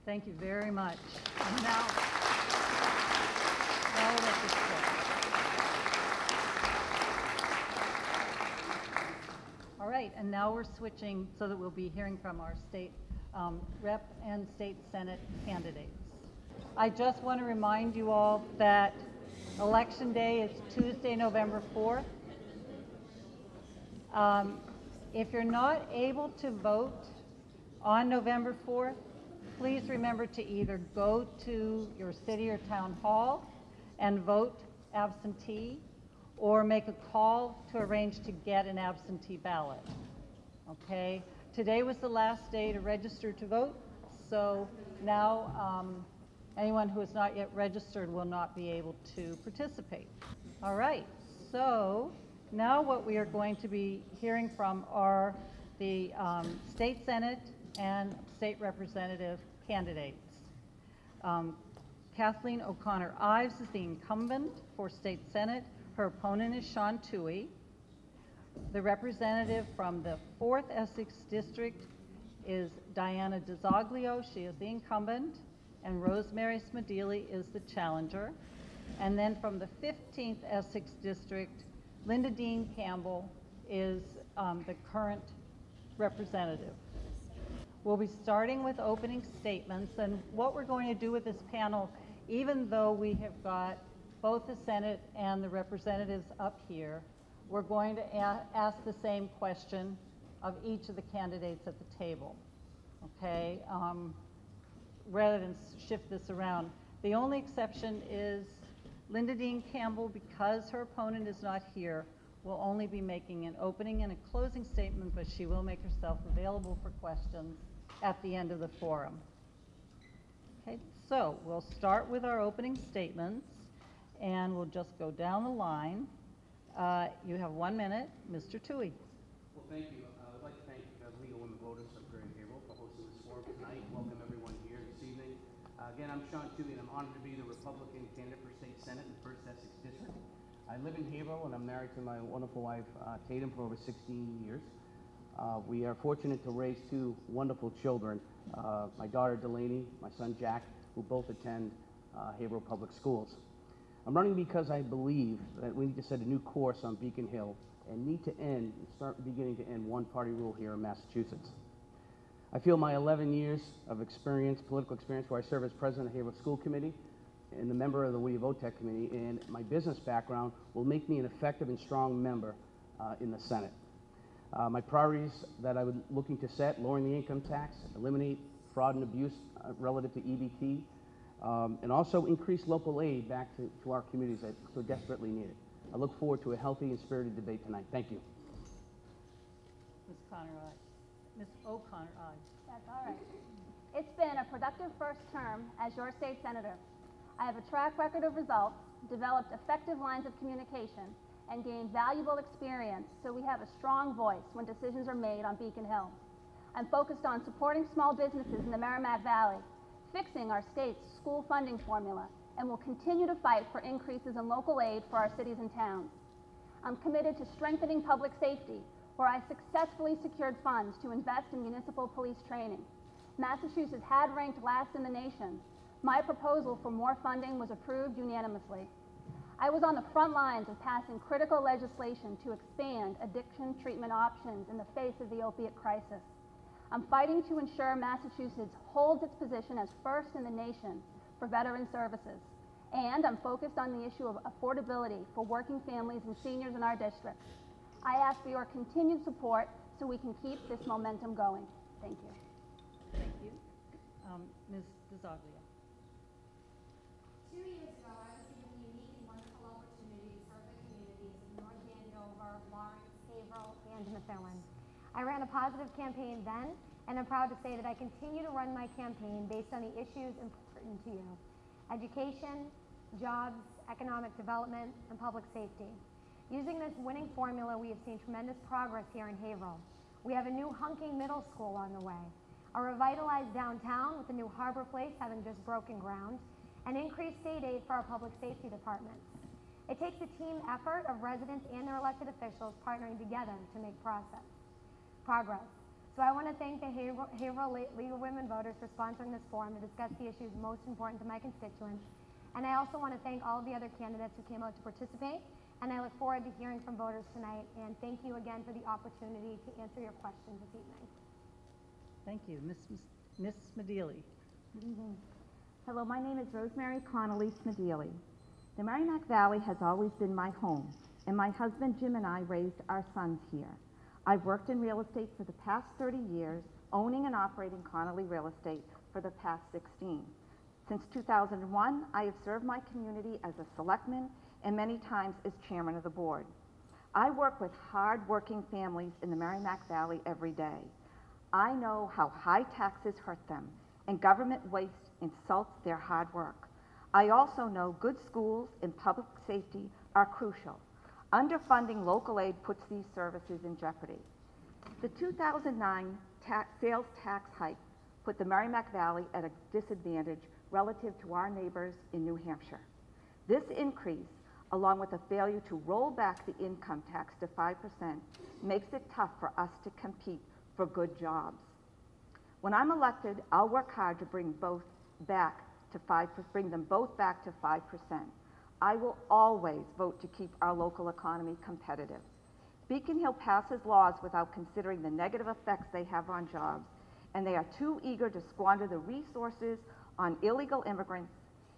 Thank you very much. And now we'll let this go. All right, and now we're switching so that we'll be hearing from our state Rep and State Senate candidates. I just want to remind you all that Election Day is Tuesday, November 4th. If you're not able to vote on November 4th, please remember to either go to your city or town hall and vote absentee, or make a call to arrange to get an absentee ballot. Okay? Today was the last day to register to vote, so now anyone who is not yet registered will not be able to participate. All right, so now what we are going to be hearing from are the state senate and state representative candidates. Kathleen O'Connor Ives is the incumbent for state senate. Her opponent is Sean Toohey. The representative from the 4th Essex District is Diana DiZoglio. She is the incumbent. And Rosemary Smedili is the challenger. And then from the 15th Essex District, Linda Dean Campbell is the current representative. We'll be starting with opening statements, and what we're going to do with this panel, even though we have got both the Senate and the representatives up here, we're going to ask the same question of each of the candidates at the table, okay? Rather than shift this around. The only exception is Linda Dean Campbell, because her opponent is not here, will only be making an opening and a closing statement, but she will make herself available for questions at the end of the forum. Okay, so we'll start with our opening statements, and we'll just go down the line. You have 1 minute. Mr. Toohey. Well, thank you. I would like to thank League of Women Voters of Greater Haverhill for hosting this forum tonight. Welcome everyone here this evening. Again, I'm Sean Toohey, and I'm honored to be the Republican candidate for State Senate in the 1st Essex District. I live in Haverhill, and I'm married to my wonderful wife, Tatum, for over 16 years. We are fortunate to raise 2 wonderful children, my daughter Delaney, my son Jack, who both attend Haverhill Public Schools. I'm running because I believe that we need to set a new course on Beacon Hill and need to start beginning to end one-party rule here in Massachusetts. I feel my 11 years of experience, political experience, where I serve as president of the Haverhill School Committee and a member of the We Vote Tech Committee, and my business background will make me an effective and strong member in the Senate. My priorities that I would looking to set: lowering the income tax, eliminate fraud and abuse relative to EBT, and also increase local aid back to our communities that so desperately need it. I look forward to a healthy and spirited debate tonight. Thank you. Ms. O'Connor Ives. That's all right. It's been a productive first term as your state senator. I have a track record of results, developed effective lines of communication, and gained valuable experience so we have a strong voice when decisions are made on Beacon Hill. I'm focused on supporting small businesses in the Merrimack Valley, fixing our state's school funding formula, and will continue to fight for increases in local aid for our cities and towns. I'm committed to strengthening public safety, where I successfully secured funds to invest in municipal police training. Massachusetts had ranked last in the nation. My proposal for more funding was approved unanimously. I was on the front lines of passing critical legislation to expand addiction treatment options in the face of the opiate crisis. I'm fighting to ensure Massachusetts holds its position as first in the nation for veteran services. And I'm focused on the issue of affordability for working families and seniors in our district. I ask for your continued support so we can keep this momentum going. Thank you. Thank you. Ms. DiZoglio. 2 years ago, I was given the unique and wonderful opportunity to serve the communities of North Andover, Lawrence, Haverhill, and Methuen. I ran a positive campaign then, and I'm proud to say that I continue to run my campaign based on the issues important to you: education, jobs, economic development, and public safety. Using this winning formula, we have seen tremendous progress here in Haverhill. We have a new hunking middle school on the way, a revitalized downtown with the new Harbor Place having just broken ground, and increased state aid for our public safety departments. It takes a team effort of residents and their elected officials partnering together to make progress. So I want to thank the Haverhill League of Women Voters for sponsoring this forum to discuss the issues most important to my constituents. And I also want to thank all of the other candidates who came out to participate, and I look forward to hearing from voters tonight. And thank you again for the opportunity to answer your questions this evening. Thank you. Ms. Ms. Smedili. Good evening. Hello, my name is Rosemary Connolly Smedili. The Merrimack Valley has always been my home, and my husband Jim and I raised our sons here. I've worked in real estate for the past 30 years, owning and operating Connolly Real Estate for the past 16. Since 2001, I have served my community as a selectman and many times as chairman of the board. I work with hard-working families in the Merrimack Valley every day. I know how high taxes hurt them and government waste insults their hard work. I also know good schools and public safety are crucial. Underfunding local aid puts these services in jeopardy. The 2009 sales tax hike put the Merrimack Valley at a disadvantage relative to our neighbors in New Hampshire. This increase, along with a failure to roll back the income tax to 5%, makes it tough for us to compete for good jobs. When I'm elected, I'll work hard to bring them both back to 5%. I will always vote to keep our local economy competitive. Beacon Hill passes laws without considering the negative effects they have on jobs, and they are too eager to squander the resources on illegal immigrants.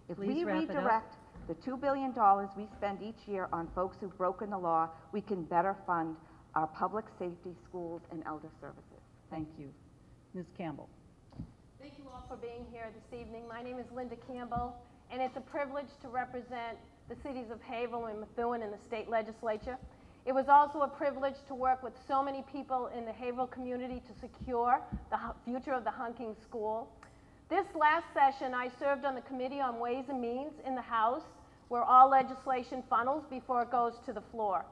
If we redirect the $2 billion we spend each year on folks who've broken the law, we can better fund our public safety, schools, and elder services. Thank you. Ms. Campbell. Thank you all for being here this evening. My name is Linda Campbell, and it's a privilege to represent the cities of Haverhill and Methuen in the state legislature. It was also a privilege to work with so many people in the Haverhill community to secure the future of the Hunking School. This last session, I served on the Committee on Ways and Means in the House, where all legislation funnels before it goes to the floor.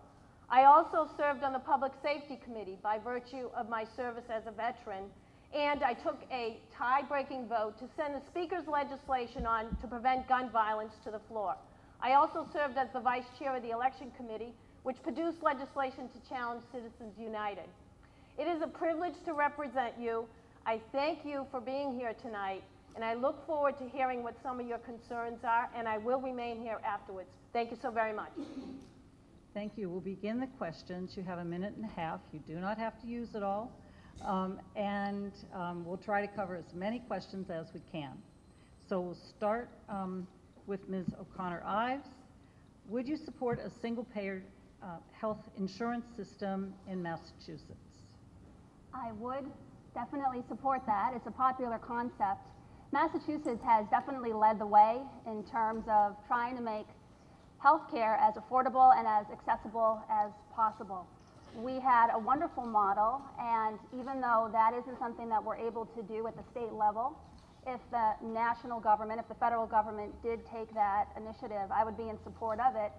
I also served on the Public Safety Committee by virtue of my service as a veteran, and I took a tie-breaking vote to send the Speaker's legislation on to prevent gun violence to the floor. I also served as the Vice Chair of the Election Committee, which produced legislation to challenge Citizens United. It is a privilege to represent you. I thank you for being here tonight, and I look forward to hearing what some of your concerns are, and I will remain here afterwards. Thank you so very much. Thank you. We'll begin the questions. You have a minute and a half. You do not have to use it all. We'll try to cover as many questions as we can. So we'll start with Ms. O'Connor-Ives. Would you support a single-payer health insurance system in Massachusetts? I would definitely support that. It's a popular concept. Massachusetts has definitely led the way in terms of trying to make healthcare as affordable and as accessible as possible. We had a wonderful model, and even though that isn't something that we're able to do at the state level, if the national government, if the federal government did take that initiative, I would be in support of it.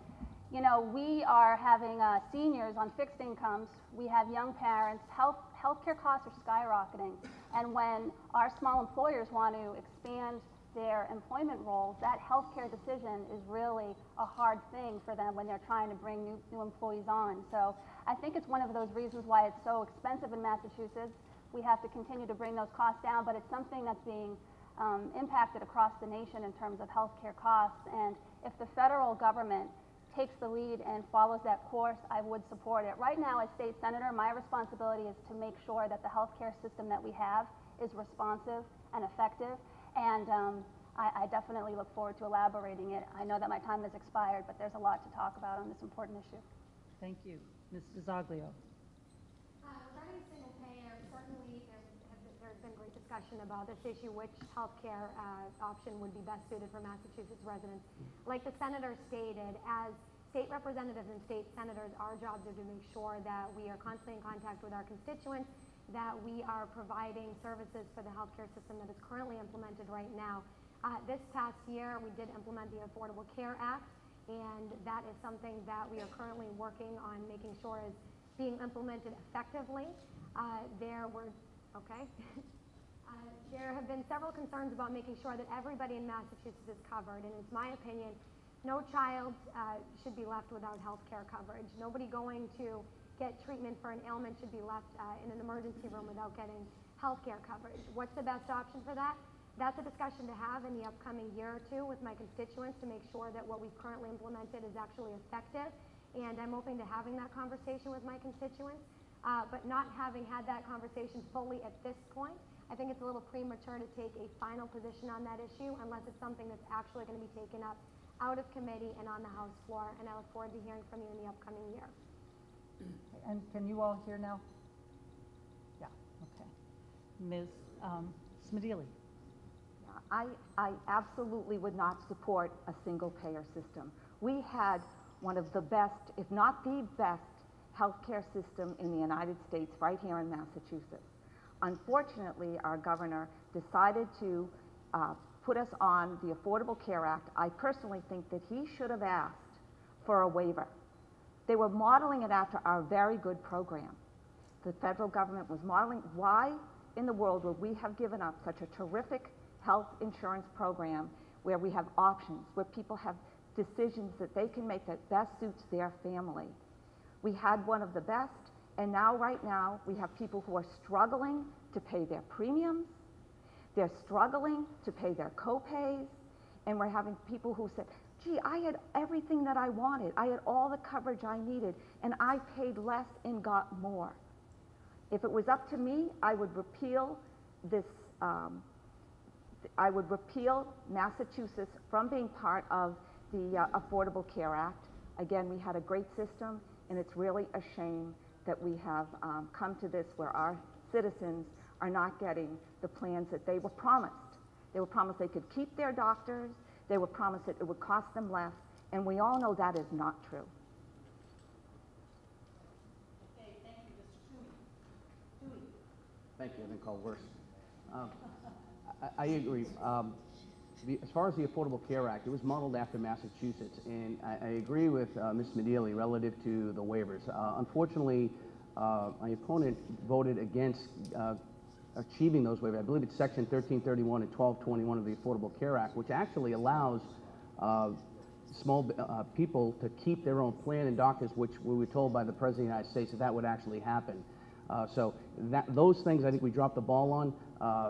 You know, we are having seniors on fixed incomes. We have young parents. Healthcare costs are skyrocketing. And when our small employers want to expand their employment roles, that healthcare decision is really a hard thing for them when they're trying to bring new employees on. So I think it's one of those reasons why it's so expensive in Massachusetts. We have to continue to bring those costs down, but it's something that's being impacted across the nation in terms of healthcare costs. And if the federal government takes the lead and follows that course, I would support it. Right now, as state senator, my responsibility is to make sure that the healthcare system that we have is responsive and effective. And I definitely look forward to elaborating it. I know that my time has expired, but there's a lot to talk about on this important issue. Thank you. Ms. DiZoglio. Regarding single payer, certainly there's been great discussion about this issue, which healthcare option would be best suited for Massachusetts residents. Like the senator stated, as state representatives and state senators, our jobs are to make sure that we are constantly in contact with our constituents, that we are providing services for the healthcare system that is currently implemented right now. This past year, we did implement the Affordable Care Act, and that is something that we are currently working on making sure is being implemented effectively. There have been several concerns about making sure that everybody in Massachusetts is covered, and it's my opinion, no child should be left without health care coverage. Nobody going to get treatment for an ailment should be left in an emergency room without getting health care coverage. What's the best option for that? That's a discussion to have in the upcoming year or two with my constituents to make sure that what we've currently implemented is actually effective. And I'm open to having that conversation with my constituents. But not having had that conversation fully at this point, I think it's a little premature to take a final position on that issue unless it's something that's actually going to be taken up out of committee and on the House floor, and I look forward to hearing from you in the upcoming year. And can you all hear now? Yeah, okay. Ms. Smedili. I absolutely would not support a single-payer system. We had one of the best, if not the best, healthcare system in the United States right here in Massachusetts. Unfortunately, our governor decided to put us on the Affordable Care Act. I personally think that he should have asked for a waiver. They were modeling it after our very good program. The federal government was modeling. Why in the world would we have given up such a terrific health insurance program where we have options, where people have decisions that they can make that best suits their family? We had one of the best, and now, right now, we have people who are struggling to pay their premiums, they're struggling to pay their co-pays, and we're having people who said, gee, I had everything that I wanted, I had all the coverage I needed, and I paid less and got more. If it was up to me, I would repeal this, I would repeal Massachusetts from being part of the Affordable Care Act. Again, we had a great system, and it's really a shame that we have come to this where our citizens are not getting the plans that they were promised. They were promised they could keep their doctors, they were promised that it would cost them less, and we all know that is not true. Okay, thank you, Mr. Toomey. Thank you, I've been called worse. I agree. As far as the Affordable Care Act, it was modeled after Massachusetts, and I agree with Ms. Medili relative to the waivers. Unfortunately, my opponent voted against achieving those waivers. I believe it's Section 1331 and 1221 of the Affordable Care Act, which actually allows small people to keep their own plan and doctors, which we were told by the President of the United States that would actually happen. So those things I think we dropped the ball on.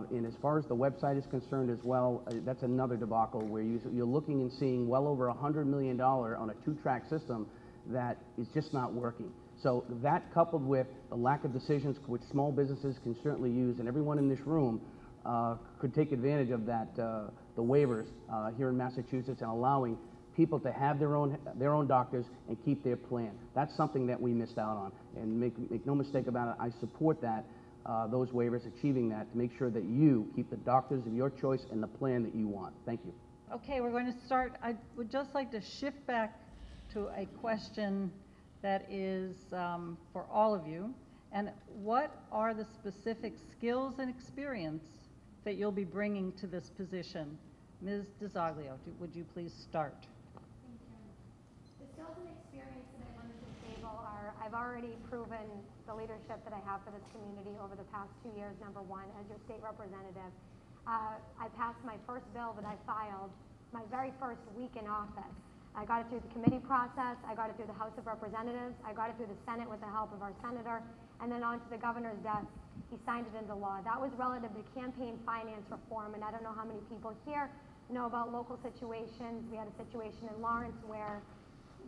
And as far as the website is concerned as well, that's another debacle where you're looking and seeing well over $100 million on a two-track system that is just not working. So that coupled with the lack of decisions, which small businesses can certainly use, and everyone in this room could take advantage of that, the waivers here in Massachusetts, and allowing people to have their own doctors and keep their plan. That's something that we missed out on. And make no mistake about it, I support that, those waivers, achieving that, to make sure that you keep the doctors of your choice and the plan that you want. Thank you. Okay, we're going to start. I would just like to shift back to a question that is for all of you. And what are the specific skills and experience that you'll be bringing to this position? Ms. DiZoglio, would you please start? Thank you. The skills and experience that I bring to the table are, I've already proven the leadership that I have for this community over the past 2 years, number one, as your state representative. I passed my first bill that I filed my very first week in office. I got it through the committee process, I got it through the House of Representatives, I got it through the Senate with the help of our senator, and then on to the governor's desk. He signed it into law. That was relative to campaign finance reform, and I don't know how many people here know about local situations. We had a situation in Lawrence where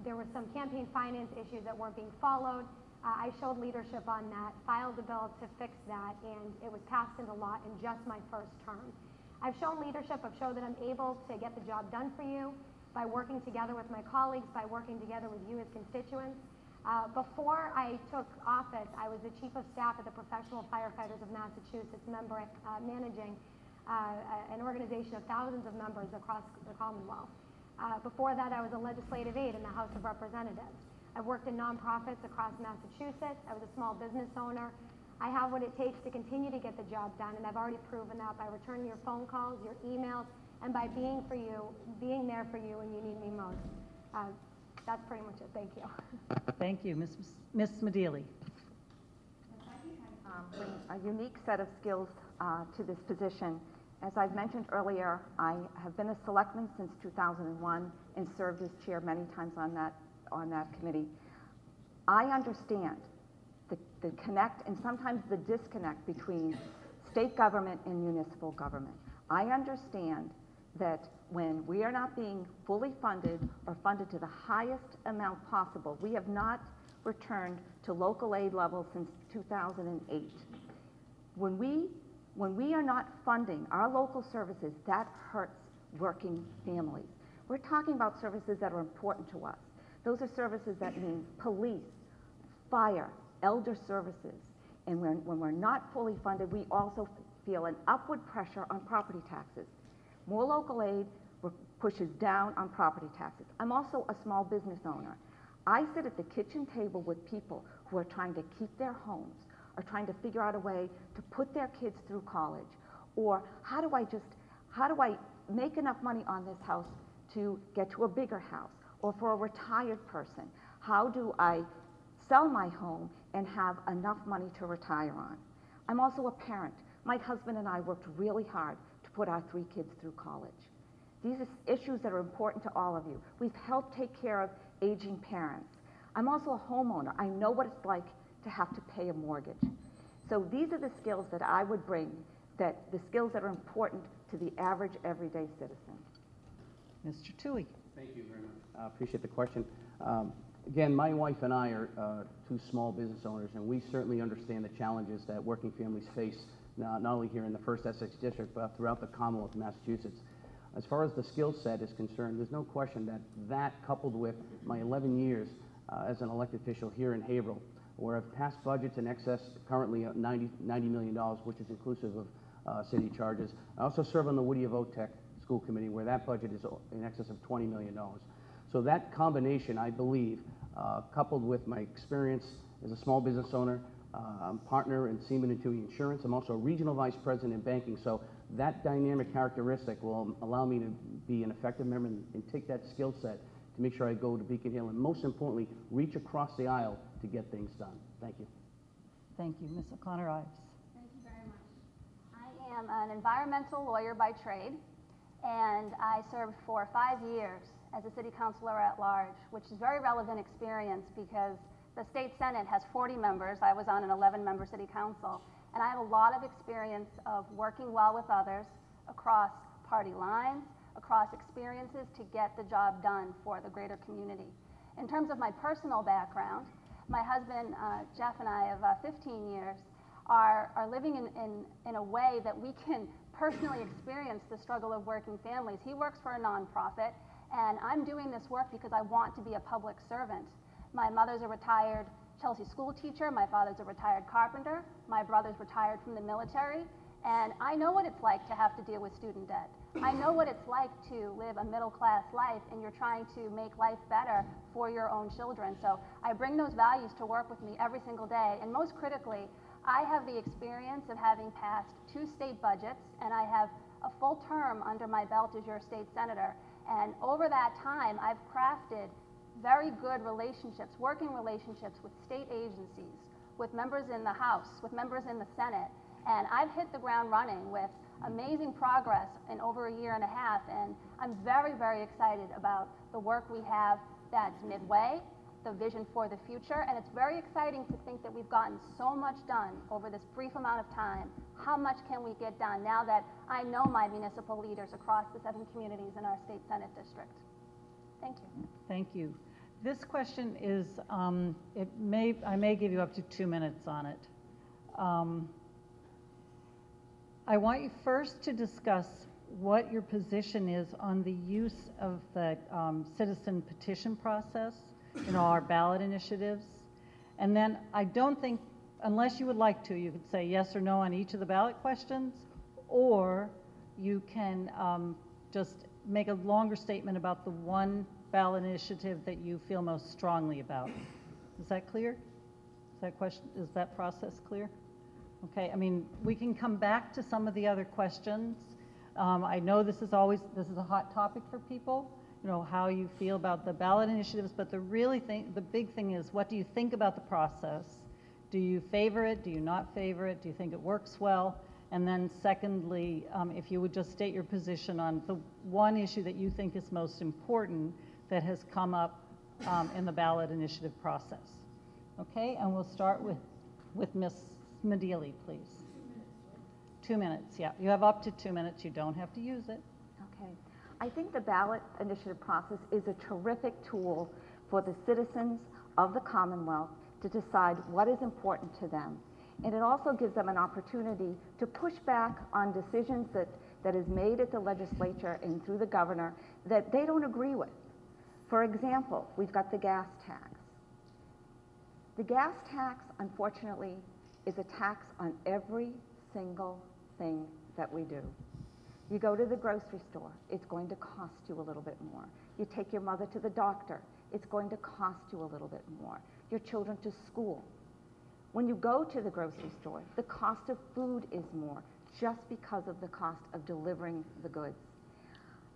there were some campaign finance issues that weren't being followed. I showed leadership on that, filed a bill to fix that, and it was passed into law in just my first term. I've shown leadership, I've shown that I'm able to get the job done for you by working together with my colleagues, by working together with you as constituents. Before I took office, I was the Chief of Staff at the Professional Firefighters of Massachusetts, managing an organization of thousands of members across the Commonwealth. Before that, I was a legislative aide in the House of Representatives. I've worked in nonprofits across Massachusetts. I was a small business owner. I have what it takes to continue to get the job done, and I've already proven that by returning your phone calls, your emails, and by being there for you when you need me most. That's pretty much it. Thank you. Thank you. Ms. Smedili. Bring a unique set of skills to this position. As I've mentioned earlier, I have been a selectman since 2001 and served as chair many times on that committee. I understand the connect and sometimes the disconnect between state government and municipal government. I understand that when we are not being fully funded or funded to the highest amount possible, we have not returned to local aid levels since 2008. When we When we are not funding our local services, that hurts working families. We're talking about services that are important to us. Those are services that mean police, fire, elder services. And when we're not fully funded, we also feel an upward pressure on property taxes. More local aid pushes down on property taxes. I'm also a small business owner. I sit at the kitchen table with people who are trying to keep their homes, are trying to figure out a way to put their kids through college, or how do I make enough money on this house to get to a bigger house, or for a retired person, how do I sell my home and have enough money to retire on? I'm also a parent. My husband and I worked really hard to put our 3 kids through college. These are issues that are important to all of you. We've helped take care of aging parents. I'm also a homeowner. I know what it's like to have to pay a mortgage. So these are the skills that I would bring, the skills that are important to the average everyday citizen. Mr. Toohey. Thank you very much. I appreciate the question. Again, my wife and I are 2 small business owners, and we certainly understand the challenges that working families face, not only here in the 1st Essex District, but throughout the Commonwealth of Massachusetts. As far as the skill set is concerned, there's no question that coupled with my 11 years as an elected official here in Haverhill, where I've passed budgets in excess currently of $90 million, which is inclusive of city charges. I also serve on the Whittier Votech School Committee, where that budget is in excess of $20 million. So that combination, I believe, coupled with my experience as a small business owner, I'm partner in Seaman and Toohey Insurance. I'm also a regional vice president in banking. So that dynamic characteristic will allow me to be an effective member and take that skill set to make sure I go to Beacon Hill and, most importantly, reach across the aisle to get things done. Thank you. Thank you. Ms. O'Connor-Ives. Thank you very much. I am an environmental lawyer by trade, and I served for 5 years as a city councilor at large, which is very relevant experience because the state senate has 40 members. I was on an 11-member city council, and I have a lot of experience of working well with others across party lines, across experiences to get the job done for the greater community. In terms of my personal background, my husband, Jeff, and I of 15 years are living in a way that we can personally experience the struggle of working families. He works for a nonprofit, and I'm doing this work because I want to be a public servant. My mother's a retired Chelsea school teacher, my father's a retired carpenter, my brother's retired from the military, and I know what it's like to have to deal with student debt. I know what it's like to live a middle-class life and you're trying to make life better for your own children. So I bring those values to work with me every single day, and most critically, I have the experience of having passed 2 state budgets, and I have a full term under my belt as your state senator. And over that time, I've crafted very good relationships, working relationships with state agencies, with members in the House, with members in the Senate, and I've hit the ground running with amazing progress in over a year and a half, and I'm very, very excited about the work we have that's midway, the vision for the future, and it's very exciting to think that we've gotten so much done over this brief amount of time. How much can we get done now that I know my municipal leaders across the 7 communities in our state Senate district? Thank you. Thank you. This question is, I may give you up to 2 minutes on it. I want you first to discuss what your position is on the use of the citizen petition process, our ballot initiatives. And then I don't think, unless you would like to, you could say yes or no on each of the ballot questions, or you can just make a longer statement about the one ballot initiative that you feel most strongly about. Is that clear? Is that process clear? Okay, I mean, we can come back to some of the other questions. I know this is a hot topic for people, how you feel about the ballot initiatives, but the big thing is, what do you think about the process? Do you favor it? Do you not favor it? Do you think it works well? And then secondly, if you would just state your position on the one issue that you think is most important that has come up in the ballot initiative process. Okay, and we'll start with Ms. Medili, please. 2 minutes, yeah. You have up to 2 minutes. You don't have to use it. Okay. I think the ballot initiative process is a terrific tool for the citizens of the Commonwealth to decide what is important to them. And it also gives them an opportunity to push back on decisions that is made at the legislature and through the governor that they don't agree with. For example, we've got the gas tax. The gas tax, unfortunately, is a tax on every single thing that we do. You go to the grocery store, it's going to cost you a little bit more. You take your mother to the doctor, it's going to cost you a little bit more. Your children to school. When you go to the grocery store, the cost of food is more just because of the cost of delivering the goods.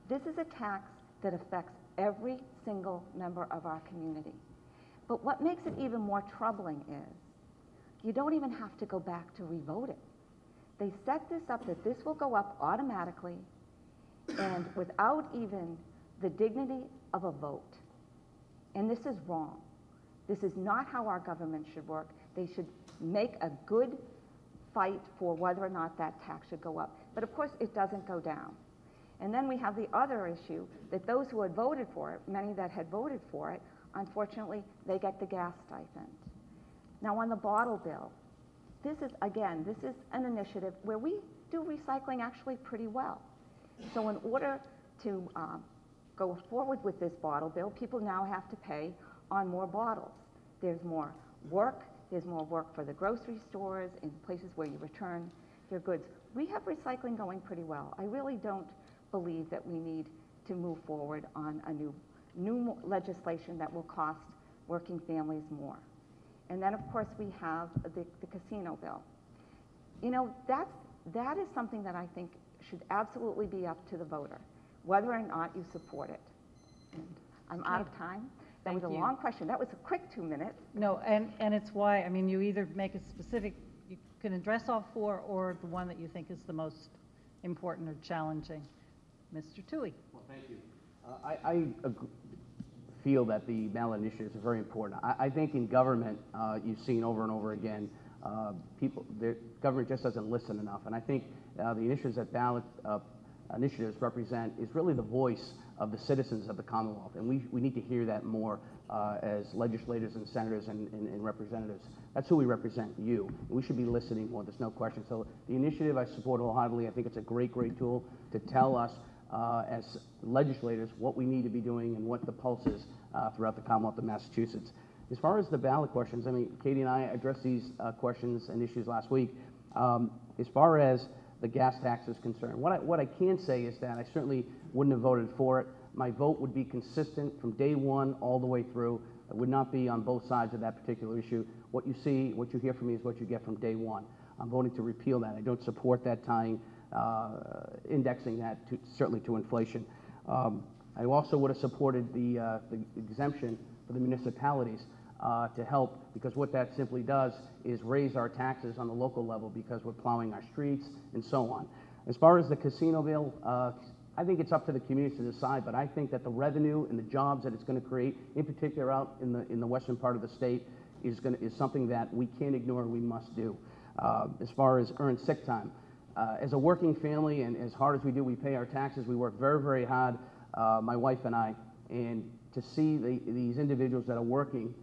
This is a tax that affects every single member of our community. But what makes it even more troubling is you don't even have to go back to revote it. They set this up that this will go up automatically and without even the dignity of a vote. And this is wrong. This is not how our government should work. They should make a good fight for whether or not that tax should go up. But of course, it doesn't go down. And then we have the other issue that those who had voted for it, many that had voted for it, unfortunately, they get the gas stipend. Now on the bottle bill, this is an initiative where we do recycling actually pretty well. So in order to go forward with this bottle bill, people now have to pay on more bottles. There's more work for the grocery stores and places where you return your goods. We have recycling going pretty well. I really don't believe that we need to move forward on a new legislation that will cost working families more. And then, of course, we have the casino bill. You know, that is something that I think should absolutely be up to the voter, whether or not you support it. And I'm out of time. That was a long question. That was a quick 2 minutes. No, and it's why, I mean, you either make a specific, you can address all four, or the one that you think is the most important or challenging. Mr. Toohey. Well, thank you. I feel that the ballot initiatives are very important. I think in government, you've seen over and over again, the government just doesn't listen enough. And I think the initiatives that ballot initiatives represent is really the voice of the citizens of the Commonwealth. And we need to hear that more as legislators and senators and representatives. That's who we represent, you. And we should be listening more, there's no question. So the initiative I support wholeheartedly. I think it's a great tool to tell us as legislators what we need to be doing and what the pulse is throughout the Commonwealth of Massachusetts. As far as the ballot questions, I mean, Katie and I addressed these questions and issues last week. As far as the gas tax is concerned, what I can say is that I certainly wouldn't have voted for it. My vote would be consistent from day one all the way through. It would not be on both sides of that particular issue. What you see, what you hear from me is what you get from day one. I'm voting to repeal that. I don't support that tying, indexing that certainly to inflation. I also would have supported the exemption for the municipalities to help, because what that simply does is raise our taxes on the local level because we're plowing our streets and so on. As far as the casino bill, I think it's up to the communities to decide, but I think that the revenue and the jobs that it's going to create, in particular out in the western part of the state, is something that we can't ignore and we must do. As far as earned sick time, as a working family and as hard as we do, we pay our taxes. We work very, very hard, my wife and I, and to see these individuals that are working,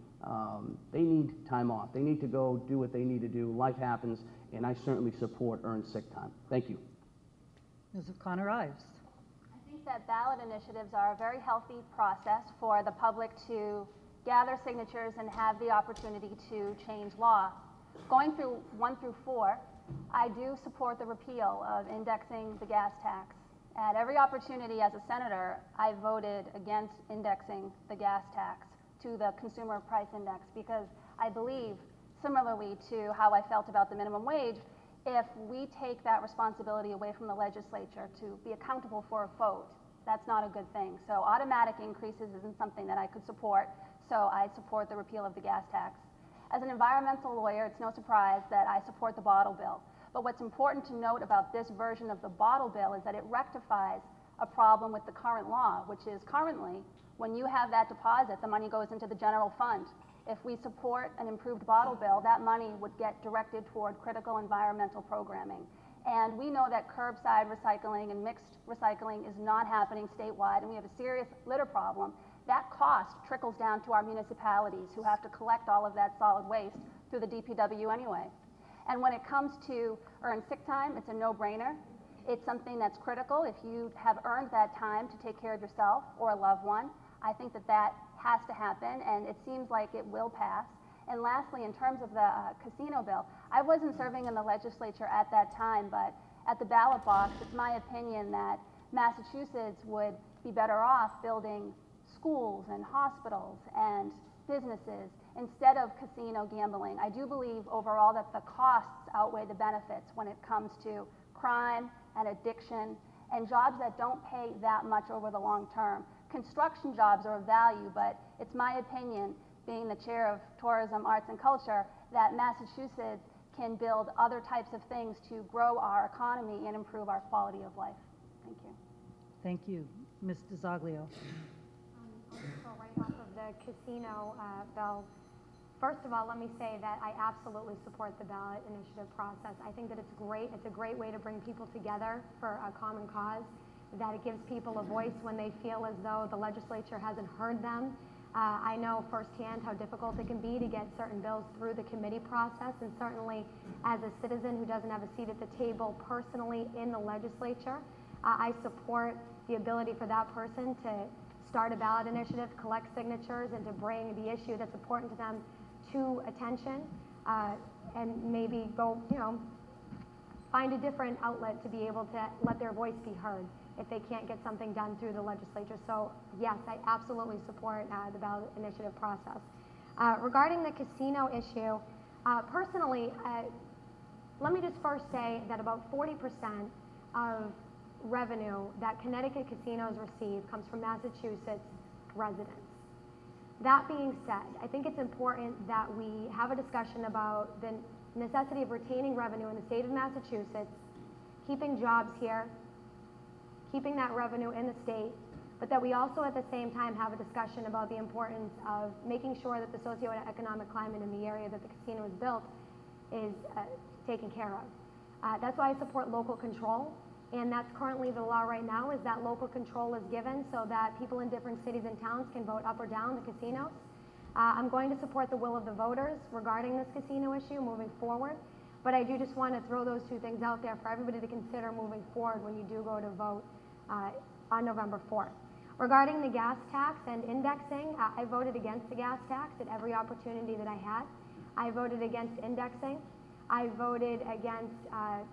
they need time off. They need to go do what they need to do. Life happens, and I certainly support earned sick time. Thank you. Ms. O'Connor Ives. I think that ballot initiatives are a very healthy process for the public to gather signatures and have the opportunity to change law. Going through 1 through 4, I do support the repeal of indexing the gas tax. At every opportunity as a senator, I voted against indexing the gas tax to the consumer price index because I believe, similarly to how I felt about the minimum wage, if we take that responsibility away from the legislature to be accountable for a vote, that's not a good thing. So automatic increases isn't something that I could support, so I support the repeal of the gas tax. As an environmental lawyer, it's no surprise that I support the bottle bill. But what's important to note about this version of the bottle bill is that it rectifies a problem with the current law, which is currently, when you have that deposit, the money goes into the general fund. If we support an improved bottle bill, that money would get directed toward critical environmental programming. And we know that curbside recycling and mixed recycling is not happening statewide, and we have a serious litter problem. That cost trickles down to our municipalities who have to collect all of that solid waste through the DPW anyway. And when it comes to earned sick time, it's a no-brainer. It's something that's critical. If you have earned that time to take care of yourself or a loved one, I think that that has to happen, and it seems like it will pass. And lastly, in terms of the casino bill, I wasn't serving in the legislature at that time, but at the ballot box, it's my opinion that Massachusetts would be better off building schools and hospitals and businesses instead of casino gambling. I do believe overall that the costs outweigh the benefits when it comes to crime and addiction and jobs that don't pay that much over the long term. Construction jobs are of value, but it's my opinion, being the chair of Tourism, Arts, and Culture, that Massachusetts can build other types of things to grow our economy and improve our quality of life. Thank you. Thank you. Ms. DiZoglio. I'll just go right off of the casino bill. First of all, let me say that I absolutely support the ballot initiative process. I think that it's great. It's a great way to bring people together for a common cause, that it gives people a voice when they feel as though the legislature hasn't heard them. I know firsthand how difficult it can be to get certain bills through the committee process, and certainly as a citizen who doesn't have a seat at the table personally in the legislature, I support the ability for that person to start a ballot initiative, collect signatures, and to bring the issue that's important to them to attention, and maybe go, find a different outlet to be able to let their voice be heard if they can't get something done through the legislature. So yes, I absolutely support the ballot initiative process. Regarding the casino issue, personally, let me just first say that about 40% of revenue that Connecticut casinos receive comes from Massachusetts residents. That being said, I think it's important that we have a discussion about the necessity of retaining revenue in the state of Massachusetts, keeping jobs here, keeping that revenue in the state, but that we also at the same time have a discussion about the importance of making sure that the socioeconomic climate in the area that the casino is built is taken care of. That's why I support local control, and that's currently the law right now, is that local control is given so that people in different cities and towns can vote up or down the casinos. I'm going to support the will of the voters regarding this casino issue moving forward, but I do just want to throw those two things out there for everybody to consider moving forward when you do go to vote on November 4th. Regarding the gas tax and indexing, I voted against the gas tax at every opportunity that I had. I voted against indexing. I voted against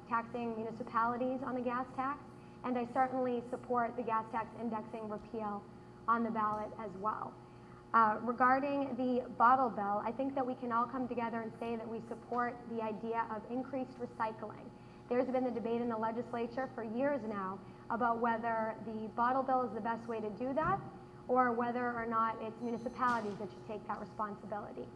taxing municipalities on the gas tax, and I certainly support the gas tax indexing repeal on the ballot as well. Regarding the bottle bill, I think that we can all come together and say that we support the idea of increased recycling. There's been the debate in the legislature for years now about whether the bottle bill is the best way to do that, or whether or not it's municipalities that should take that responsibility.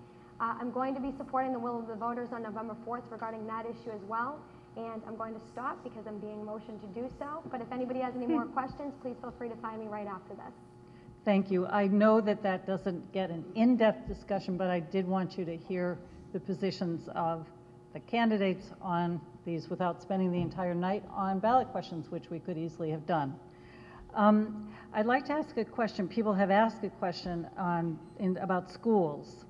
I'm going to be supporting the will of the voters on November 4th regarding that issue as well, and I'm going to stop because I'm being motioned to do so. But if anybody has any more questions, please feel free to find me right after this. Thank you. I know that that doesn't get an in-depth discussion, but I did want you to hear the positions of the candidates on these without spending the entire night on ballot questions, which we could easily have done. I'd like to ask a question. People have asked a question about schools.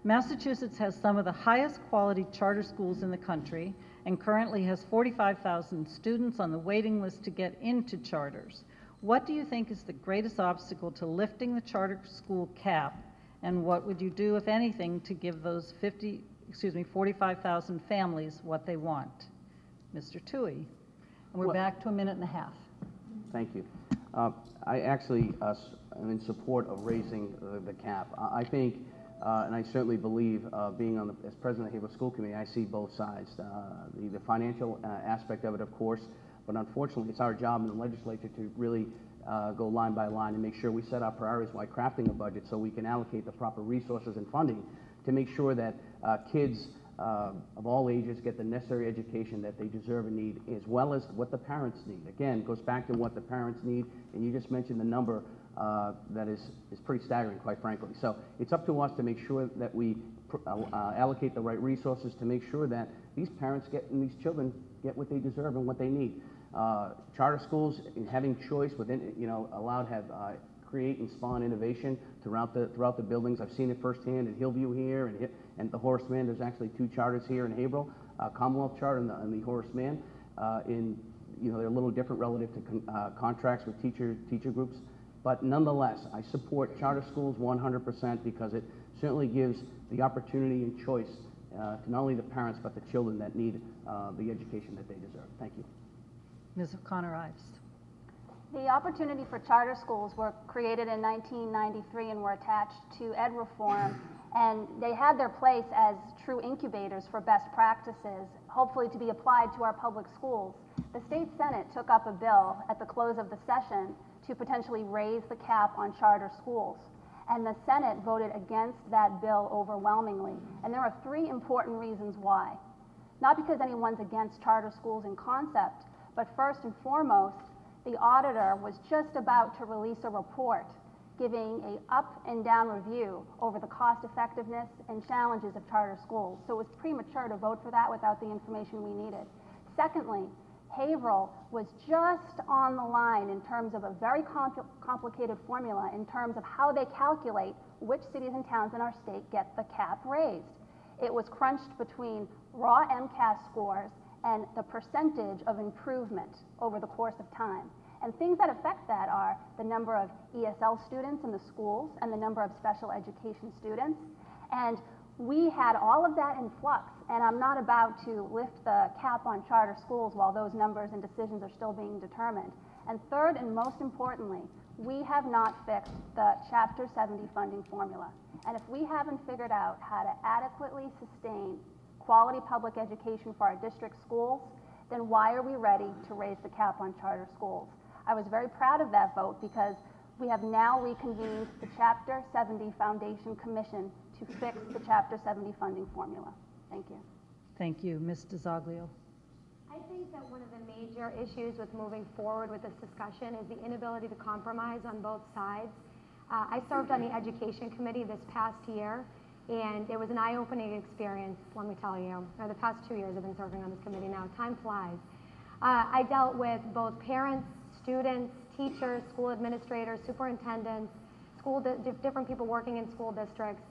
Massachusetts has some of the highest quality charter schools in the country and currently has 45,000 students on the waiting list to get into charters. What do you think is the greatest obstacle to lifting the charter school cap, and what would you do, if anything, to give those 45,000 families what they want? Mr. Toohey. And we're back to a minute and a half. Thank you. I actually am in support of raising the cap. I think, and I certainly believe, being on as president of the Haverhill School Committee, I see both sides. The financial aspect of it, of course, but unfortunately it's our job in the legislature to really go line by line and make sure we set our priorities while crafting a budget so we can allocate the proper resources and funding to make sure that kids of all ages get the necessary education that they deserve and need, as well as what the parents need. Again, it goes back to what the parents need, and you just mentioned the number that is pretty staggering, quite frankly. So it's up to us to make sure that we allocate the right resources to make sure that these parents and these children get what they deserve and what they need. Charter schools, having choice within, allowed have create and spawn innovation throughout the buildings. I've seen it firsthand at Hillview here and the Horace Mann. There's actually 2 charters here in Haverhill. Commonwealth Charter and the Horace Mann. They're a little different relative to contracts with teacher groups. But nonetheless, I support charter schools 100% because it certainly gives the opportunity and choice to not only the parents but the children that need the education that they deserve. Thank you. Ms. O'Connor-Ives. The opportunity for charter schools were created in 1993 and were attached to ed reform, and they had their place as true incubators for best practices, hopefully to be applied to our public schools. The state Senate took up a bill at the close of the session to potentially raise the cap on charter schools, and the Senate voted against that bill overwhelmingly, and there are three important reasons why. Not because anyone's against charter schools in concept, but first and foremost, the auditor was just about to release a report giving an up and down review over the cost effectiveness and challenges of charter schools. So it was premature to vote for that without the information we needed. Secondly, Haverhill was just on the line in terms of a very complicated formula in terms of how they calculate which cities and towns in our state get the cap raised. It was crunched between raw MCAS scores and the percentage of improvement over the course of time. And things that affect that are the number of ESL students in the schools and the number of special education students. And we had all of that in flux, and I'm not about to lift the cap on charter schools while those numbers and decisions are still being determined. And third, and most importantly, we have not fixed the Chapter 70 funding formula. And if we haven't figured out how to adequately sustain quality public education for our district schools, then why are we ready to raise the cap on charter schools? I was very proud of that vote because we have now reconvened the Chapter 70 Foundation Commission to fix the Chapter 70 funding formula. Thank you. Thank you. Ms. DiZoglio. I think that one of the major issues with moving forward with this discussion is the inability to compromise on both sides. I served on the Education Committee this past year, and it was an eye-opening experience, let me tell you. The past 2 years I've been serving on this committee now. Time flies. I dealt with both parents, students, teachers, school administrators, superintendents, different people working in school districts,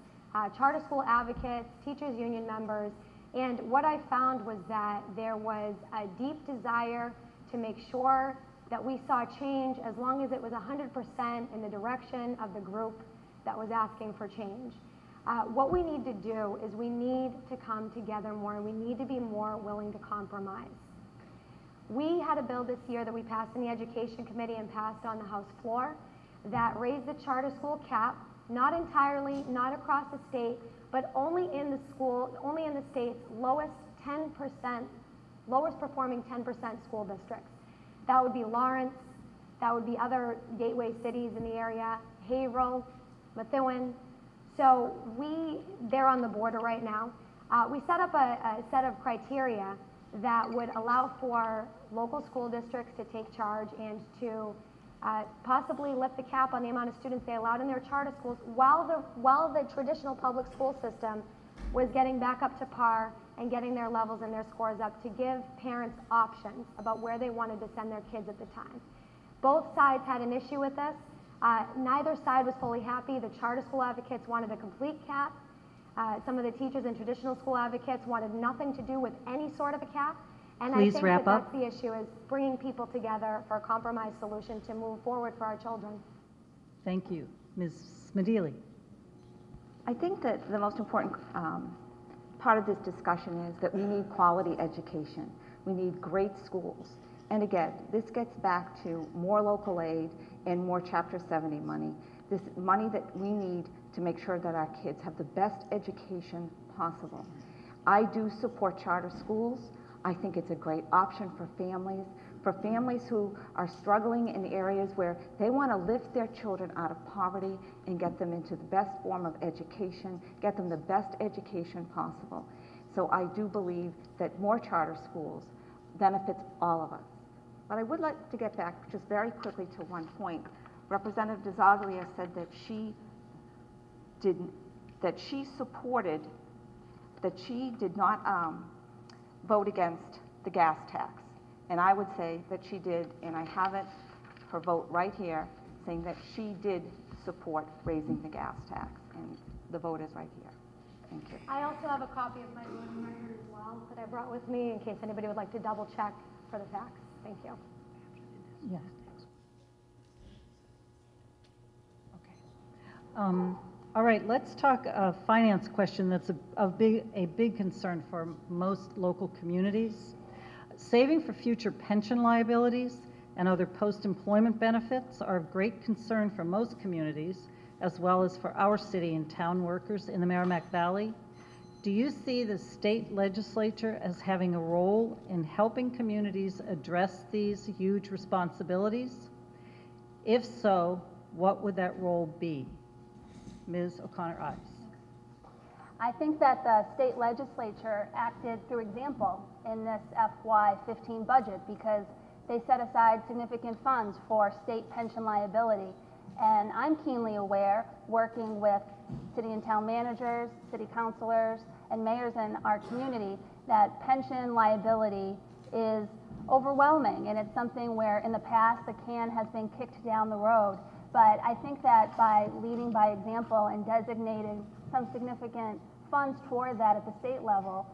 charter school advocates, teachers union members, and what I found was that there was a deep desire to make sure that we saw change as long as it was 100% in the direction of the group that was asking for change. What we need to do is we need to come together more, and we need to be more willing to compromise. We had a bill this year that we passed in the Education Committee and passed on the House floor that raised the charter school cap, not entirely, not across the state, but only in the state's lowest performing 10% school districts. That would be Lawrence, that would be other gateway cities in the area, Haverhill, Methuen. So they're on the border right now. We set up a set of criteria that would allow for local school districts to take charge and to possibly lift the cap on the amount of students they allowed in their charter schools while the traditional public school system was getting back up to par and getting their levels and their scores up, to give parents options about where they wanted to send their kids at the time. Both sides had an issue with this. Neither side was fully happy. The charter school advocates wanted a complete cap. Some of the teachers and traditional school advocates wanted nothing to do with any sort of a cap. And Please I think wrap up. that's the issue, is bringing people together for a compromise solution to move forward for our children. Thank you. Ms. Smedili. I think that the most important part of this discussion is that we need quality education. We need great schools. And again, this gets back to more local aid and more Chapter 70 money. This money that we need to make sure that our kids have the best education possible. I do support charter schools. I think it's a great option for families who are struggling in areas where they want to lift their children out of poverty and get them into the best form of education, get them the best education possible. So I do believe that more charter schools benefits all of us. But I would like to get back just very quickly to one point. Representative DiZoglio said that she did not vote against the gas tax. And I would say that she did, and I have it, her vote right here, saying that she did support raising the gas tax, and the vote is right here. Thank you. I also have a copy of my voting record as well that I brought with me in case anybody would like to double check for the facts. Thank you. Yeah. All right, let's talk a finance question that's a big concern for most local communities. Saving for future pension liabilities and other post-employment benefits are of great concern for most communities, as well as for our city and town workers in the Merrimack Valley. Do you see the state legislature as having a role in helping communities address these huge responsibilities? If so, what would that role be? Ms. O'Connor-Ives. I think that the state legislature acted through example in this FY15 budget because they set aside significant funds for state pension liability. And I'm keenly aware, working with city and town managers, city councilors, and mayors in our community, that pension liability is overwhelming. And it's something where in the past the can has been kicked down the road. But I think that by leading by example and designating some significant funds toward that at the state level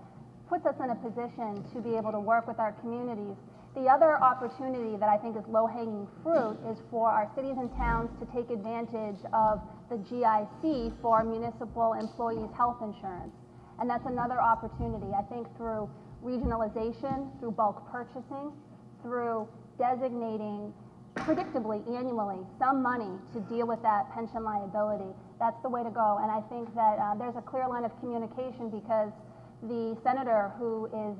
puts us in a position to be able to work with our communities. The other opportunity that I think is low-hanging fruit is for our cities and towns to take advantage of the GIC for municipal employees' health insurance. And that's another opportunity, I think, through regionalization, through bulk purchasing, through designating predictably, annually, some money to deal with that pension liability. That's the way to go. And I think that there's a clear line of communication because the senator who is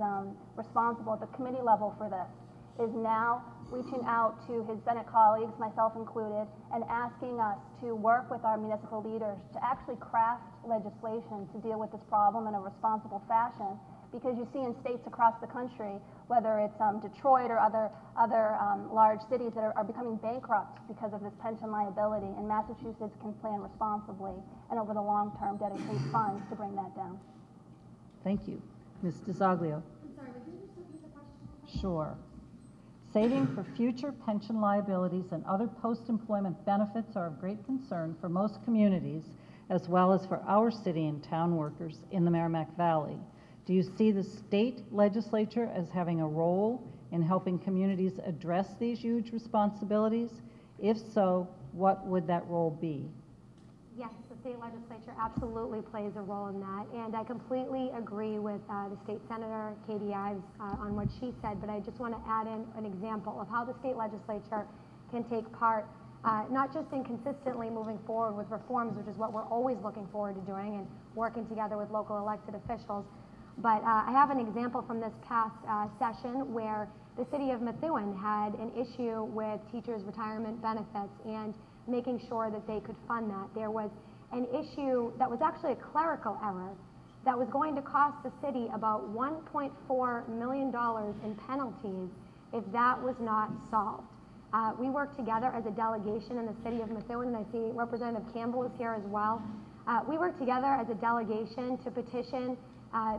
responsible at the committee level for this is now reaching out to his Senate colleagues, myself included, and asking us to work with our municipal leaders to actually craft legislation to deal with this problem in a responsible fashion. Because you see in states across the country, whether it's Detroit or other large cities that are becoming bankrupt because of this pension liability, and Massachusetts can plan responsibly and over the long term dedicate funds to bring that down. Thank you. Ms. DeZoglio. I'm sorry, would you just repeat the question? Sure. Saving for future pension liabilities and other post-employment benefits are of great concern for most communities, as well as for our city and town workers in the Merrimack Valley. Do you see the state legislature as having a role in helping communities address these huge responsibilities? If so, what would that role be? Yes, the state legislature absolutely plays a role in that, and I completely agree with the state senator, Katie Ives, on what she said, but I just want to add in an example of how the state legislature can take part, not just in consistently moving forward with reforms, which is what we're always looking forward to doing, and working together with local elected officials, but I have an example from this past session where the city of Methuen had an issue with teachers' retirement benefits and making sure that they could fund that. There was an issue that was actually a clerical error that was going to cost the city about $1.4 million in penalties if that was not solved. We worked together as a delegation in the city of Methuen, and I see Representative Campbell is here as well. We worked together as a delegation to petition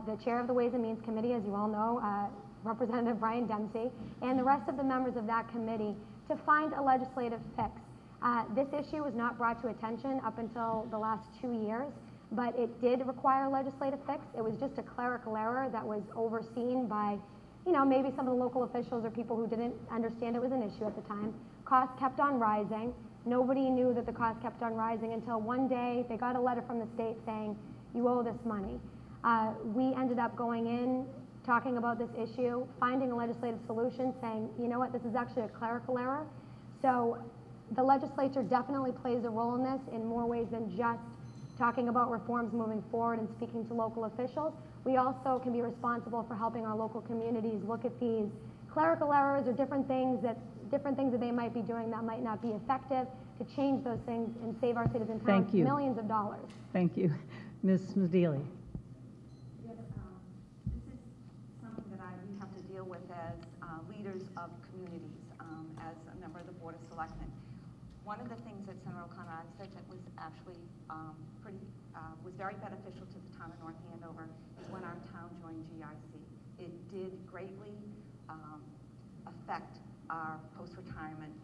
the chair of the Ways and Means Committee, as you all know, Representative Brian Dempsey, and the rest of the members of that committee to find a legislative fix. This issue was not brought to attention up until the last 2 years, but it did require a legislative fix. It was just a clerical error that was overseen by, maybe some of the local officials or people who didn't understand it was an issue at the time. Costs kept on rising. Nobody knew that the costs kept on rising until one day they got a letter from the state saying, you owe this money. We ended up going in, talking about this issue, finding a legislative solution, saying, you know what, this is actually a clerical error. So the legislature definitely plays a role in this in more ways than just talking about reforms moving forward and speaking to local officials. We also can be responsible for helping our local communities look at these clerical errors or different things that they might be doing that might not be effective, to change those things and save our cities and towns millions of dollars. Thank you. Ms. Smadili. We have to deal with as leaders of communities, as a member of the Board of Selectmen. One of the things that Senator O'Connor said that was actually was very beneficial to the town of North Andover is when our town joined GIC. It did greatly affect our post-retirement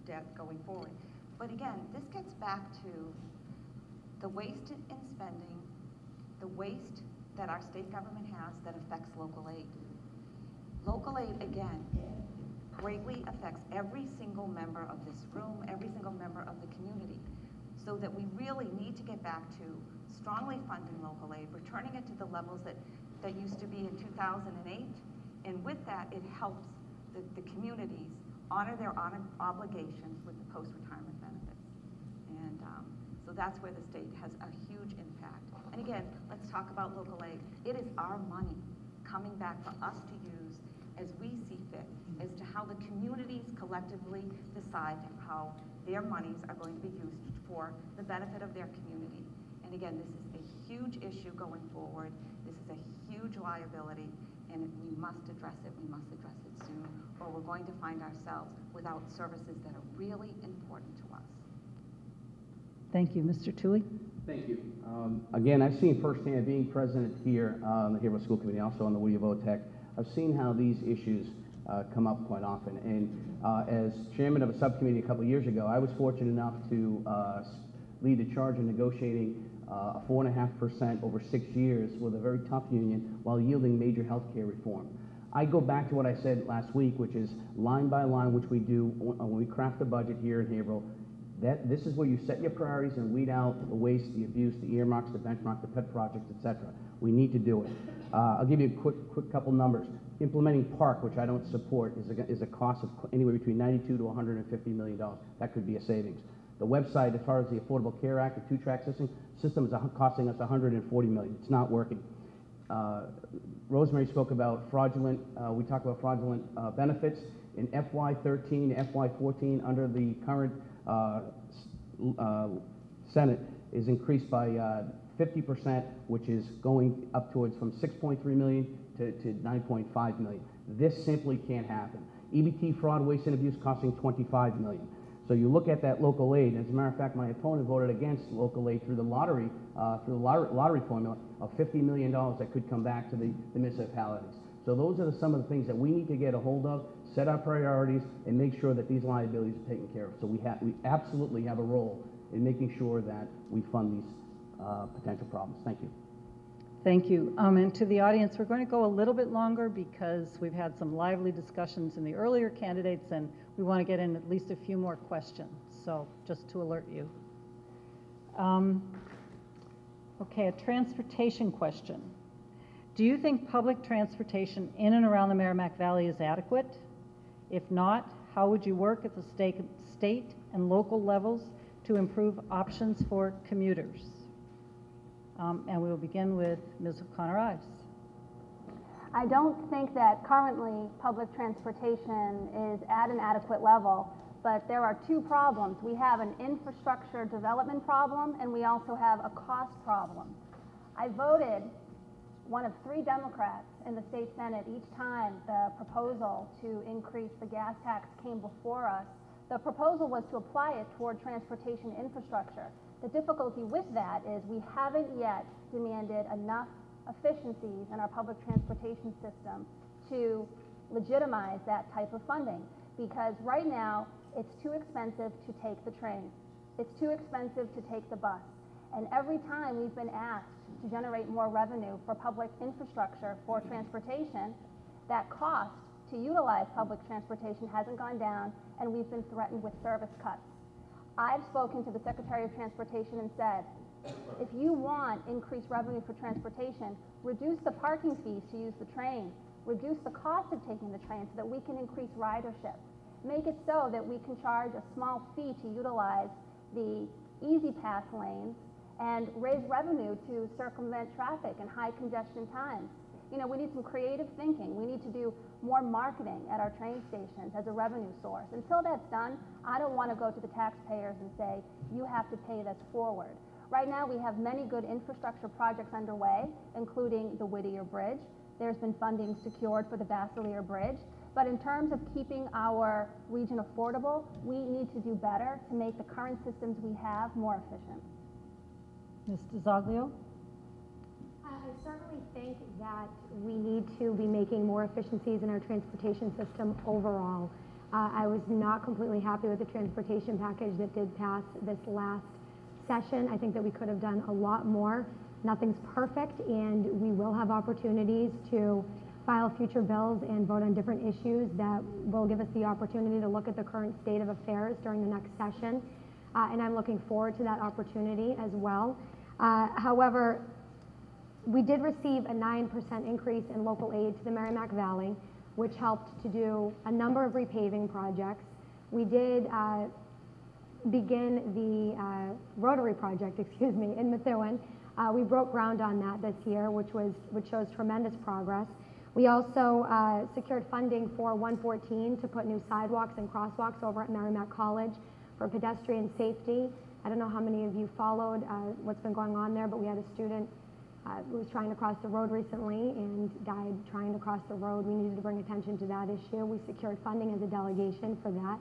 debt going forward. But again, this gets back to the waste in spending, the waste that our state government has that affects local aid. Local aid, again, greatly affects every single member of this room, every single member of the community, so that we really need to get back to strongly funding local aid, returning it to the levels that used to be in 2008, and with that, it helps the communities honor their obligations with the post-retirement benefits. And so that's where the state has a huge impact. And again, let's talk about local aid. It is our money coming back for us to use as we see fit, as to how the communities collectively decide how their monies are going to be used for the benefit of their community. And again, this is a huge issue going forward. This is a huge liability, and we must address it. We must address it soon, or we're going to find ourselves without services that are really important to us. Thank you. Mr. Toohey? Thank you. Again, I've seen firsthand, being president here on the Haverhill School Committee, also on the Woody Votech, I've seen how these issues come up quite often. And as chairman of a subcommittee a couple of years ago, I was fortunate enough to lead the charge in negotiating a 4.5% over 6 years with a very tough union while yielding major health care reform. I go back to what I said last week, which is line by line, which we do when we craft the budget here in Haverhill. This is where you set your priorities and weed out the waste, the abuse, the earmarks, the benchmark, the pet projects, etc. We need to do it. I'll give you a quick couple numbers. Implementing PARC, which I don't support, is a cost of anywhere between $92 to $150 million. That could be a savings. The website, as far as the Affordable Care Act, the two-track system is costing us $140 million. It's not working. Rosemary spoke about fraudulent, we talked about fraudulent benefits. In FY13 to FY14, under the current Senate, is increased by 50%, which is going up towards from 6.3 million to 9.5 million. This simply can't happen. EBT fraud, waste, and abuse costing 25 million. So you look at that local aid, and as a matter of fact, my opponent voted against local aid through the lottery formula of $50 million that could come back to the municipalities. So those are some of the things that we need to get a hold of, set our priorities, and make sure that these liabilities are taken care of. So we absolutely have a role in making sure that we fund these potential problems. Thank you. Thank you. And to the audience, we're going to go a little bit longer because we've had some lively discussions in the earlier candidates, and we want to get in at least a few more questions. So just to alert you. Okay, a transportation question. Do you think public transportation in and around the Merrimack Valley is adequate? If not, how would you work at the state and local levels to improve options for commuters? And we will begin with Ms. O'Connor-Ives. I don't think that currently public transportation is at an adequate level, but there are two problems. We have an infrastructure development problem, and we also have a cost problem. I voted one of 3 Democrats in the state Senate each time the proposal to increase the gas tax came before us. The proposal was to apply it toward transportation infrastructure. The difficulty with that is we haven't yet demanded enough efficiencies in our public transportation system to legitimize that type of funding, because right now it's too expensive to take the train. It's too expensive to take the bus. And every time we've been asked to generate more revenue for public infrastructure for transportation, that cost to utilize public transportation hasn't gone down, and we've been threatened with service cuts. I've spoken to the Secretary of Transportation and said, if you want increased revenue for transportation, reduce the parking fees to use the train, reduce the cost of taking the train so that we can increase ridership. Make it so that we can charge a small fee to utilize the easy pass lanes and raise revenue to circumvent traffic in high congestion times. You know, we need some creative thinking. We need to do more marketing at our train stations as a revenue source. Until that's done, I don't want to go to the taxpayers and say, you have to pay this forward. Right now, we have many good infrastructure projects underway, including the Whittier Bridge. There's been funding secured for the Basselier Bridge. But in terms of keeping our region affordable, we need to do better to make the current systems we have more efficient. Ms. DiZoglio? I certainly think that we need to be making more efficiencies in our transportation system overall. I was not completely happy with the transportation package that did pass this last session. I think that we could have done a lot more Nothing's perfect, and we will have opportunities to file future bills and vote on different issues that will give us the opportunity to look at the current state of affairs during the next session. And I'm looking forward to that opportunity as well. However, we did receive a 9% increase in local aid to the Merrimack Valley, which helped to do a number of repaving projects. We did begin the Rotary project, in Methuen. We broke ground on that this year, which shows tremendous progress. We also secured funding for 114 to put new sidewalks and crosswalks over at Merrimack College for pedestrian safety. I don't know how many of you followed what's been going on there, but we had a student who was trying to cross the road recently and died trying to cross the road. We needed to bring attention to that issue. We secured funding as a delegation for that.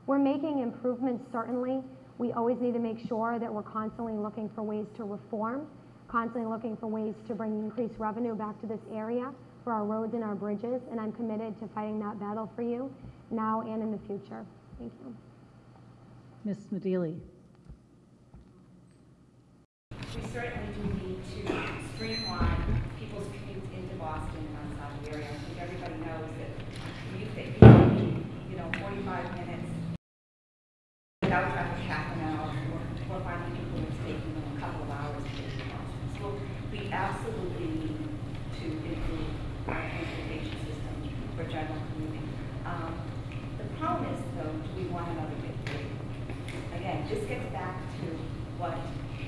We're making improvements, certainly. We always need to make sure that we're constantly looking for ways to reform, constantly looking for ways to bring increased revenue back to this area for our roads and our bridges, and I'm committed to fighting that battle for you now and in the future. Thank you. Ms. Medili. We certainly do need to streamline people's commutes into Boston and outside the area. I think everybody knows that you need, 45 minutes without traffic, half an hour, or finding people it's taking them a couple of hours to get to Boston. So we absolutely need to improve our transportation system for general commuting. The problem is, though, do we want another big thing? Again, this gets back to what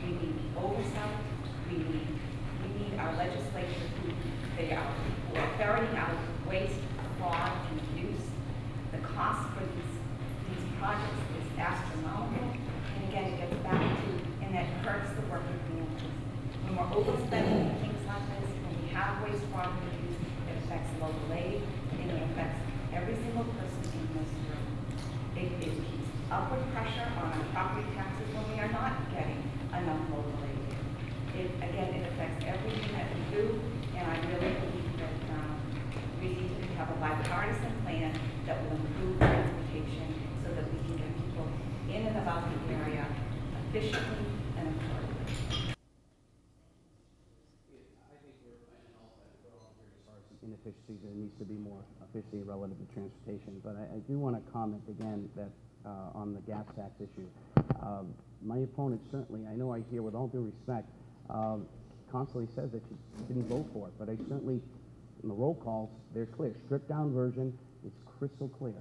we need oversight. We need our legislature who are ferreting out waste, fraud, and abuse. The cost for these projects is astronomical. And again, it gets back to, and that hurts the working families. When we're overspending for things like this, when we have waste, fraud, and abuse, it affects local aid, and it affects every single person in this room. It keeps upward pressure on our property taxes when we are not getting enough local aid. Again, it affects everything that we do, and I really believe that we need to have a bipartisan plan that will improve transportation so that we can get people in and about the area efficiently and affordably. I think we're all here as far as inefficiencies. There needs to be more efficiency relative to transportation. But I do want to comment again that on the gas tax issue. My opponent certainly, I know I hear with all due respect, constantly says that she didn't vote for it, but I certainly, in the roll calls, they're clear. Stripped down version is crystal clear.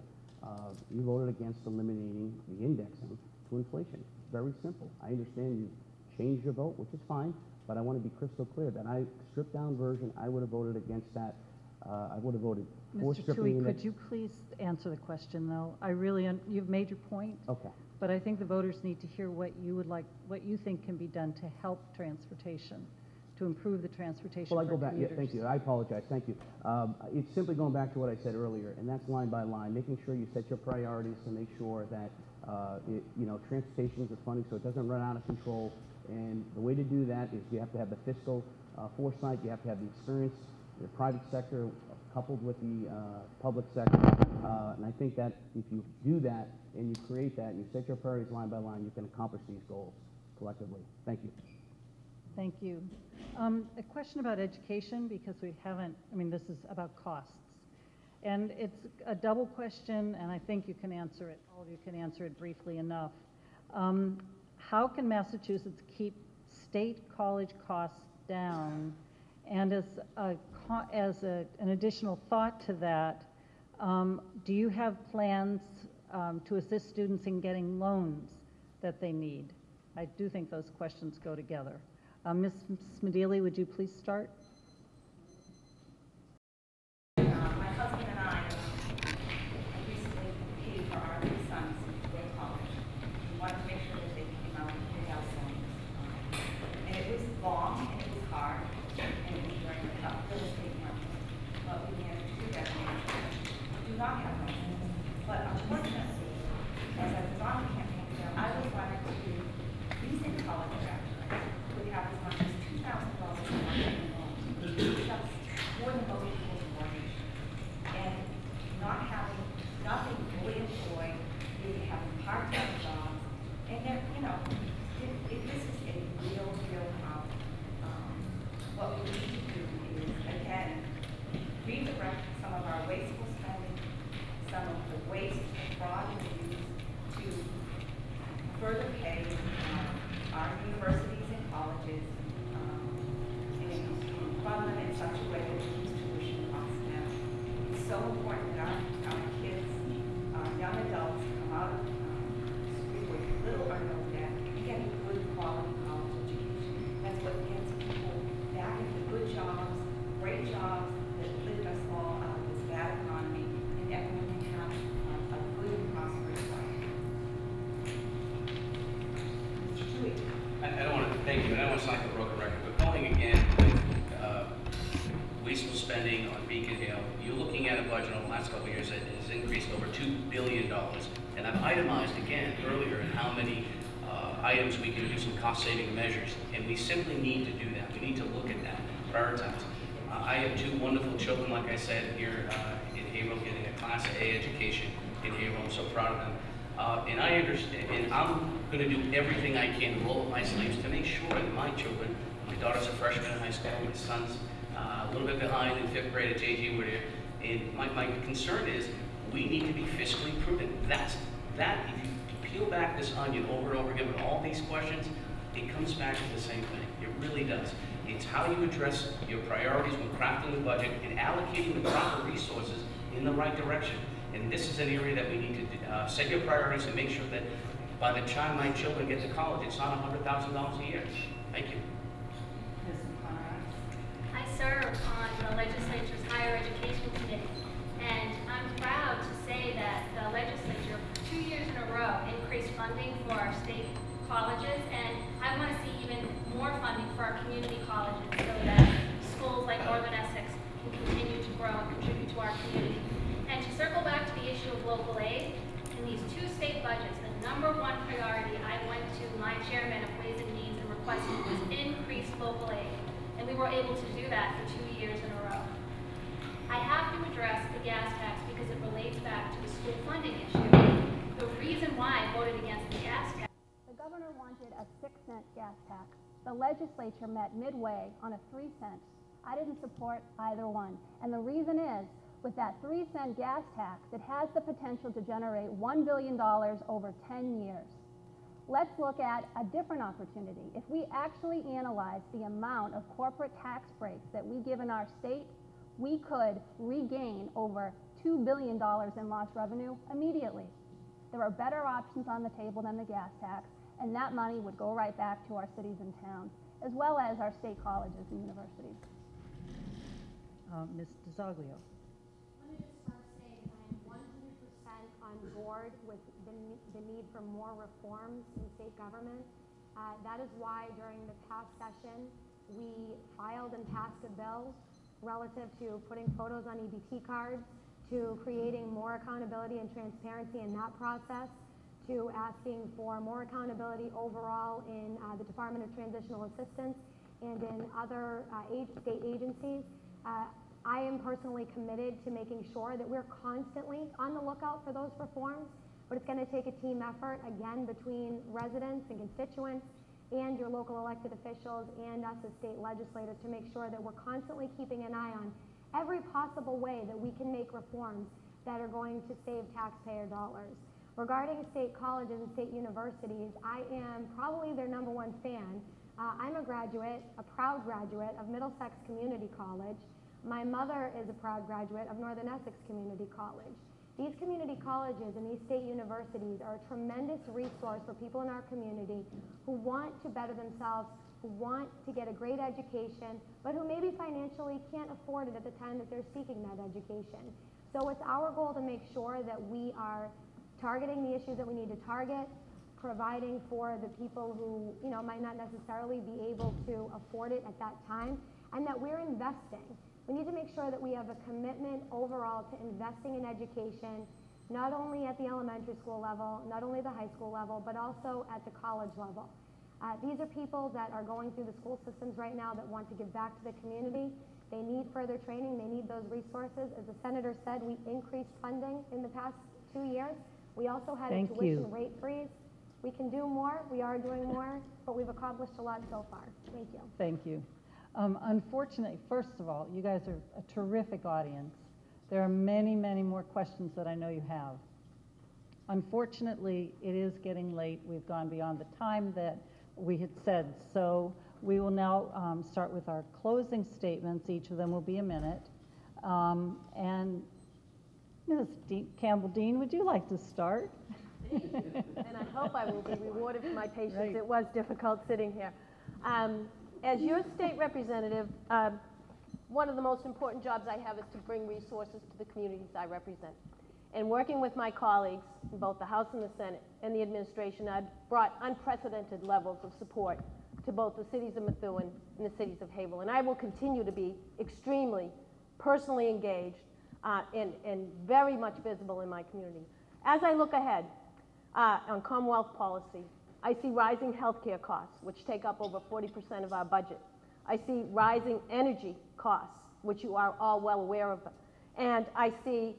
You voted against eliminating the indexing to inflation. Very simple. I understand you changed your vote, which is fine, but I want to be crystal clear that stripped down version, I would have voted against that. I would have voted for Mr. stripping Tui, the index. could you please answer the question, though? You've made your point. Okay. But I think the voters need to hear what you think can be done to help transportation, to improve the transportation. Well, I for go back. Yeah, commuters. thank you. I apologize. Thank you. It's simply going back to what I said earlier, and that's line by line, making sure you set your priorities to make sure that transportation is funding so it doesn't run out of control. And the way to do that is you have to have the fiscal foresight. You have to have the experience, the private sector coupled with the public sector. And I think that if you do that and you create that and you set your priorities line by line, you can accomplish these goals collectively. Thank you. Thank you. A question about education, because we haven't, this is about costs. And it's a double question, and I think you can answer it, all of you can answer it briefly enough. How can Massachusetts keep state college costs down? And as an additional thought to that, do you have plans to assist students in getting loans that they need? I do think those questions go together. Ms. Medili, would you please start? My husband and I recently paid for our three sons to go to college. We wanted to make sure that they came out and paid out loans. And it was long, and it was hard, and it was during a tough real estate market. But we managed to do that. We do not have loans. But unfortunately, as I was on the campaign trail, I was running to recent college graduates would have as much as $2,000 in money in loans. so important that our kids, young adults come out of school with little or no debt and get a good quality college education. That's what gets people back into good jobs, great jobs that lift us all out of this bad economy, and everyone can have a good and prosperous life. Mr. Tui. I don't want to, thank you, and I don't want to sound like a broken record, but going again with wasteful spending on Beacon Hill, you're looking at a budget over the last couple of years that has increased over $2 billion. And I've itemized again earlier in how many items we can do some cost-saving measures, and we simply need to do that. We need to look at that, prioritize. I have two wonderful children, like I said, here in Haverhill, getting a Class A education in Haverhill. I'm so proud of them. And I understand, and I'm going to do everything I can, roll up my sleeves to make sure that my children, my daughter's a freshman in high school, my son's a little bit behind in 5th grade at J.G. Whittier, and my concern is we need to be fiscally prudent. That, if you peel back this onion over and over again with all these questions, it comes back to the same thing. It really does. It's how you address your priorities when crafting the budget and allocating the proper resources in the right direction. And this is an area that we need to set your priorities and make sure that by the time my children get to college, it's not $100,000 a year. Thank you. I serve on the legislature's Higher Education Committee, and I'm proud to say that the legislature, 2 years in a row, increased funding for our state colleges, and I want to see even more funding for our community colleges so that schools like Northern Essex can continue to grow and contribute to our community. And to circle back to the issue of local aid, in these two state budgets, the #1 priority I went to my chairman of Ways and Means and requested was increased local aid. And we were able to do that for 2 years in a row. I have to address the gas tax because it relates back to the school funding issue. The reason why I voted against the gas tax. The governor wanted a 6-cent gas tax. The legislature met midway on a 3-cent. I didn't support either one. And the reason is, with that 3-cent gas tax, it has the potential to generate $1 billion over 10 years. Let's look at a different opportunity. If we actually analyze the amount of corporate tax breaks that we give in our state, we could regain over $2 billion in lost revenue immediately. There are better options on the table than the gas tax, and that money would go right back to our cities and towns, as well as our state colleges and universities. Ms. DeZoglio. Let me just first say that I am 100% on board with the need for more reforms in state government. That is why during the past session we filed and passed a bill relative to putting photos on EBT cards, to creating more accountability and transparency in that process, to asking for more accountability overall in the Department of Transitional Assistance and in other state agencies. I am personally committed to making sure that we're constantly on the lookout for those reforms, but it's going to take a team effort, again, between residents and constituents and your local elected officials and us as state legislators to make sure that we're constantly keeping an eye on every possible way that we can make reforms that are going to save taxpayer dollars. Regarding state colleges and state universities, I am probably their #1 fan. I'm a graduate, a proud graduate of Middlesex Community College. My mother is a proud graduate of Northern Essex Community College. These community colleges and these state universities are a tremendous resource for people in our community who want to better themselves, who want to get a great education, but who maybe financially can't afford it at the time that they're seeking that education. So it's our goal to make sure that we are targeting the issues that we need to target, providing for the people who, might not necessarily be able to afford it at that time, and that we're investing. We need to make sure that we have a commitment overall to investing in education, not only at the elementary school level, not only the high school level, but also at the college level. These are people that are going through the school systems right now that want to give back to the community. They need further training. They need those resources. As the senator said, we increased funding in the past 2 years. We also had a tuition rate freeze. We can do more. We are doing more, but we've accomplished a lot so far. Thank you. Thank you. Unfortunately, first of all, you guys are a terrific audience. There are many, many more questions that I know you have. Unfortunately, it is getting late. We've gone beyond the time that we had said. So we will now start with our closing statements. Each of them will be a minute. And Ms. Campbell-Dean, would you like to start? And I hope I will be rewarded for my patience. Right. It was difficult sitting here. As your state representative, one of the most important jobs I have is to bring resources to the communities I represent. And working with my colleagues in both the House and the Senate and the administration, I've brought unprecedented levels of support to both the cities of Methuen and the cities of Haverhill. And I will continue to be extremely personally engaged and very much visible in my community. As I look ahead on Commonwealth policy, I see rising healthcare costs, which take up over 40% of our budget. I see rising energy costs, which you are all well aware of. And I see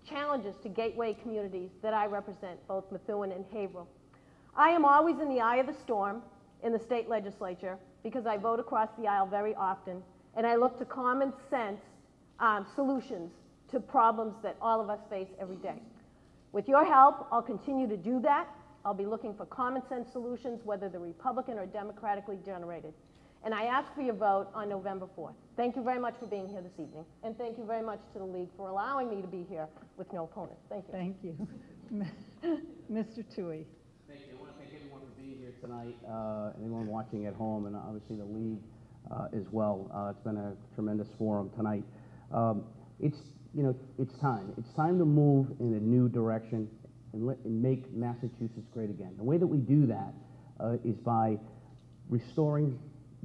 challenges to gateway communities that I represent, both Methuen and Haverhill. I am always in the eye of the storm in the state legislature because I vote across the aisle very often, and I look to common sense solutions to problems that all of us face every day. With your help, I'll continue to do that. I'll be looking for common sense solutions, whether they're Republican or democratically generated. And I ask for your vote on November 4th. Thank you very much for being here this evening. And thank you very much to the League for allowing me to be here with no opponent. Thank you. Thank you. Mr. Toohey. Thank you. I want to thank everyone for being here tonight, and everyone watching at home, and obviously the League as well. It's been a tremendous forum tonight. It's time. It's time to move in a new direction and make Massachusetts great again. The way that we do that is by restoring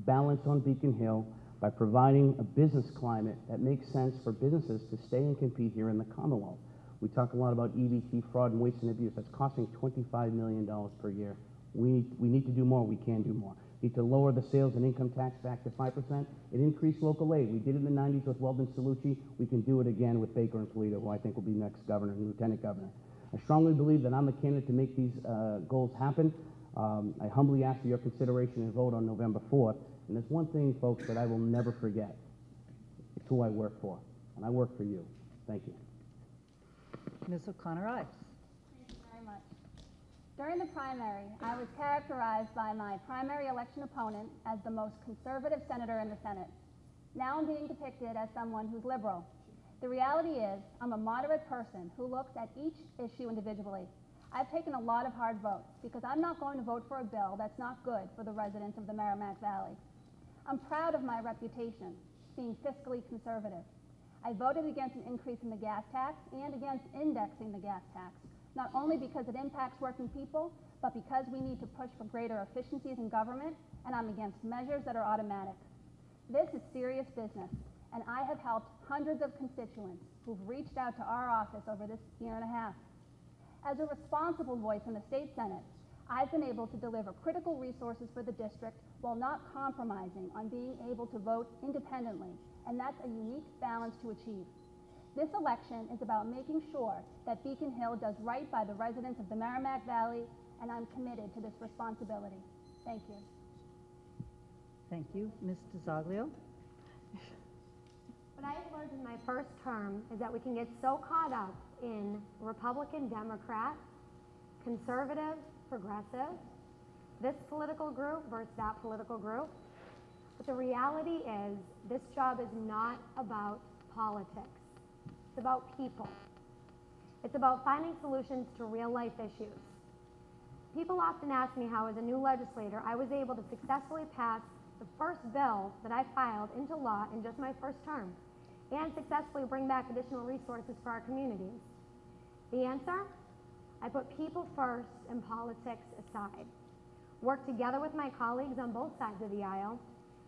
balance on Beacon Hill, by providing a business climate that makes sense for businesses to stay and compete here in the Commonwealth. We talk a lot about EBT, fraud, and waste and abuse. That's costing $25 million per year. We need to do more. We can do more. We need to lower the sales and income tax back to 5% and increase local aid. We did it in the 90s with Weldon Cellucci. We can do it again with Baker and Polito, who I think will be next governor and lieutenant governor. I strongly believe that I'm the candidate to make these goals happen. I humbly ask for your consideration and vote on November 4th. And there's one thing, folks, that I will never forget. It's who I work for. And I work for you. Thank you. Ms. O'Connor-Ives. Thank you very much. During the primary, I was characterized by my primary election opponent as the most conservative senator in the Senate. Now I'm being depicted as someone who's liberal. The reality is, I'm a moderate person who looks at each issue individually. I've taken a lot of hard votes because I'm not going to vote for a bill that's not good for the residents of the Merrimack Valley. I'm proud of my reputation, being fiscally conservative. I voted against an increase in the gas tax and against indexing the gas tax, not only because it impacts working people, but because we need to push for greater efficiencies in government, and I'm against measures that are automatic. This is serious business, and I have helped hundreds of constituents who've reached out to our office over this year and a half. As a responsible voice in the state Senate, I've been able to deliver critical resources for the district while not compromising on being able to vote independently, and that's a unique balance to achieve. This election is about making sure that Beacon Hill does right by the residents of the Merrimack Valley, and I'm committed to this responsibility. Thank you. Thank you. Ms. DiZoglio. What I have learned in my first term is that we can get so caught up in Republican, Democrat, conservative, progressive, this political group versus that political group. But the reality is this job is not about politics. It's about people. It's about finding solutions to real life issues. People often ask me how, as a new legislator, I was able to successfully pass the first bill that I filed into law in just my first term and successfully bring back additional resources for our communities. The answer? I put people first and politics aside. Work together with my colleagues on both sides of the aisle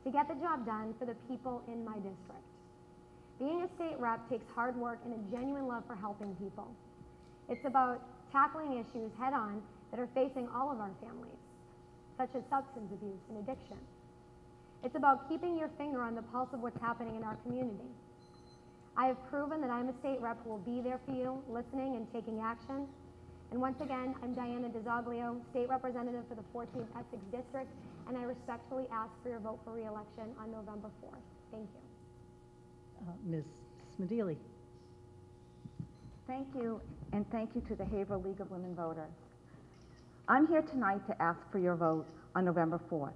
to get the job done for the people in my district. Being a state rep takes hard work and a genuine love for helping people. It's about tackling issues head on that are facing all of our families, such as substance abuse and addiction. It's about keeping your finger on the pulse of what's happening in our community. I have proven that I'm a state rep who will be there for you, listening and taking action. And once again, I'm Diana DiZoglio, state representative for the 14th Essex District, and I respectfully ask for your vote for re-election on November 4th. Thank you. Ms. Smedili. Thank you, and thank you to the Haverhill League of Women Voters. I'm here tonight to ask for your vote on November 4th.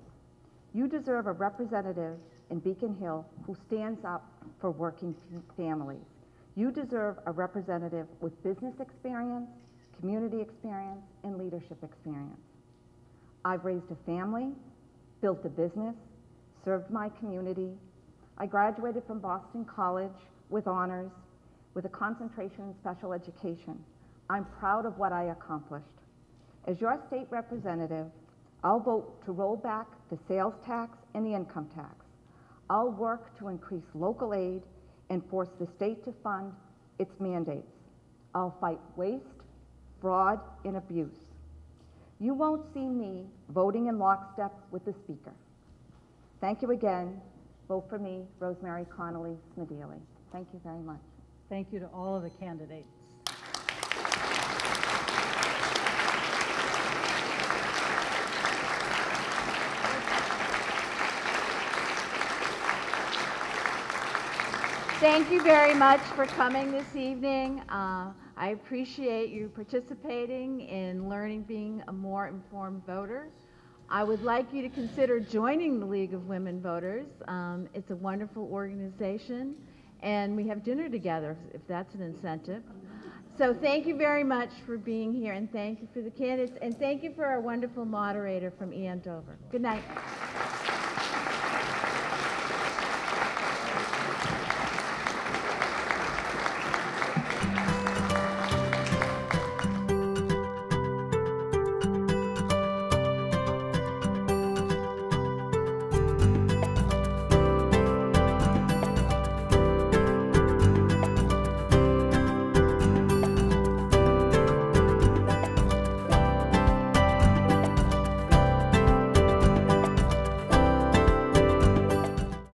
You deserve a representative in Beacon Hill who stands up for working families. You deserve a representative with business experience, community experience, and leadership experience. I've raised a family, built a business, served my community. I graduated from Boston College with honors, with a concentration in special education. I'm proud of what I accomplished. As your state representative, I'll vote to roll back the sales tax and the income tax. I'll work to increase local aid and force the state to fund its mandates. I'll fight waste, fraud, and abuse. You won't see me voting in lockstep with the Speaker. Thank you again. Vote for me, Rosemary Connolly Smedili. Thank you very much. Thank you to all of the candidates. Thank you very much for coming this evening. I appreciate you participating in learning, being a more informed voter. I would like you to consider joining the League of Women Voters. It's a wonderful organization, and we have dinner together if that's an incentive. So thank you very much for being here, and thank you for the candidates, and thank you for our wonderful moderator from Andover. Good night.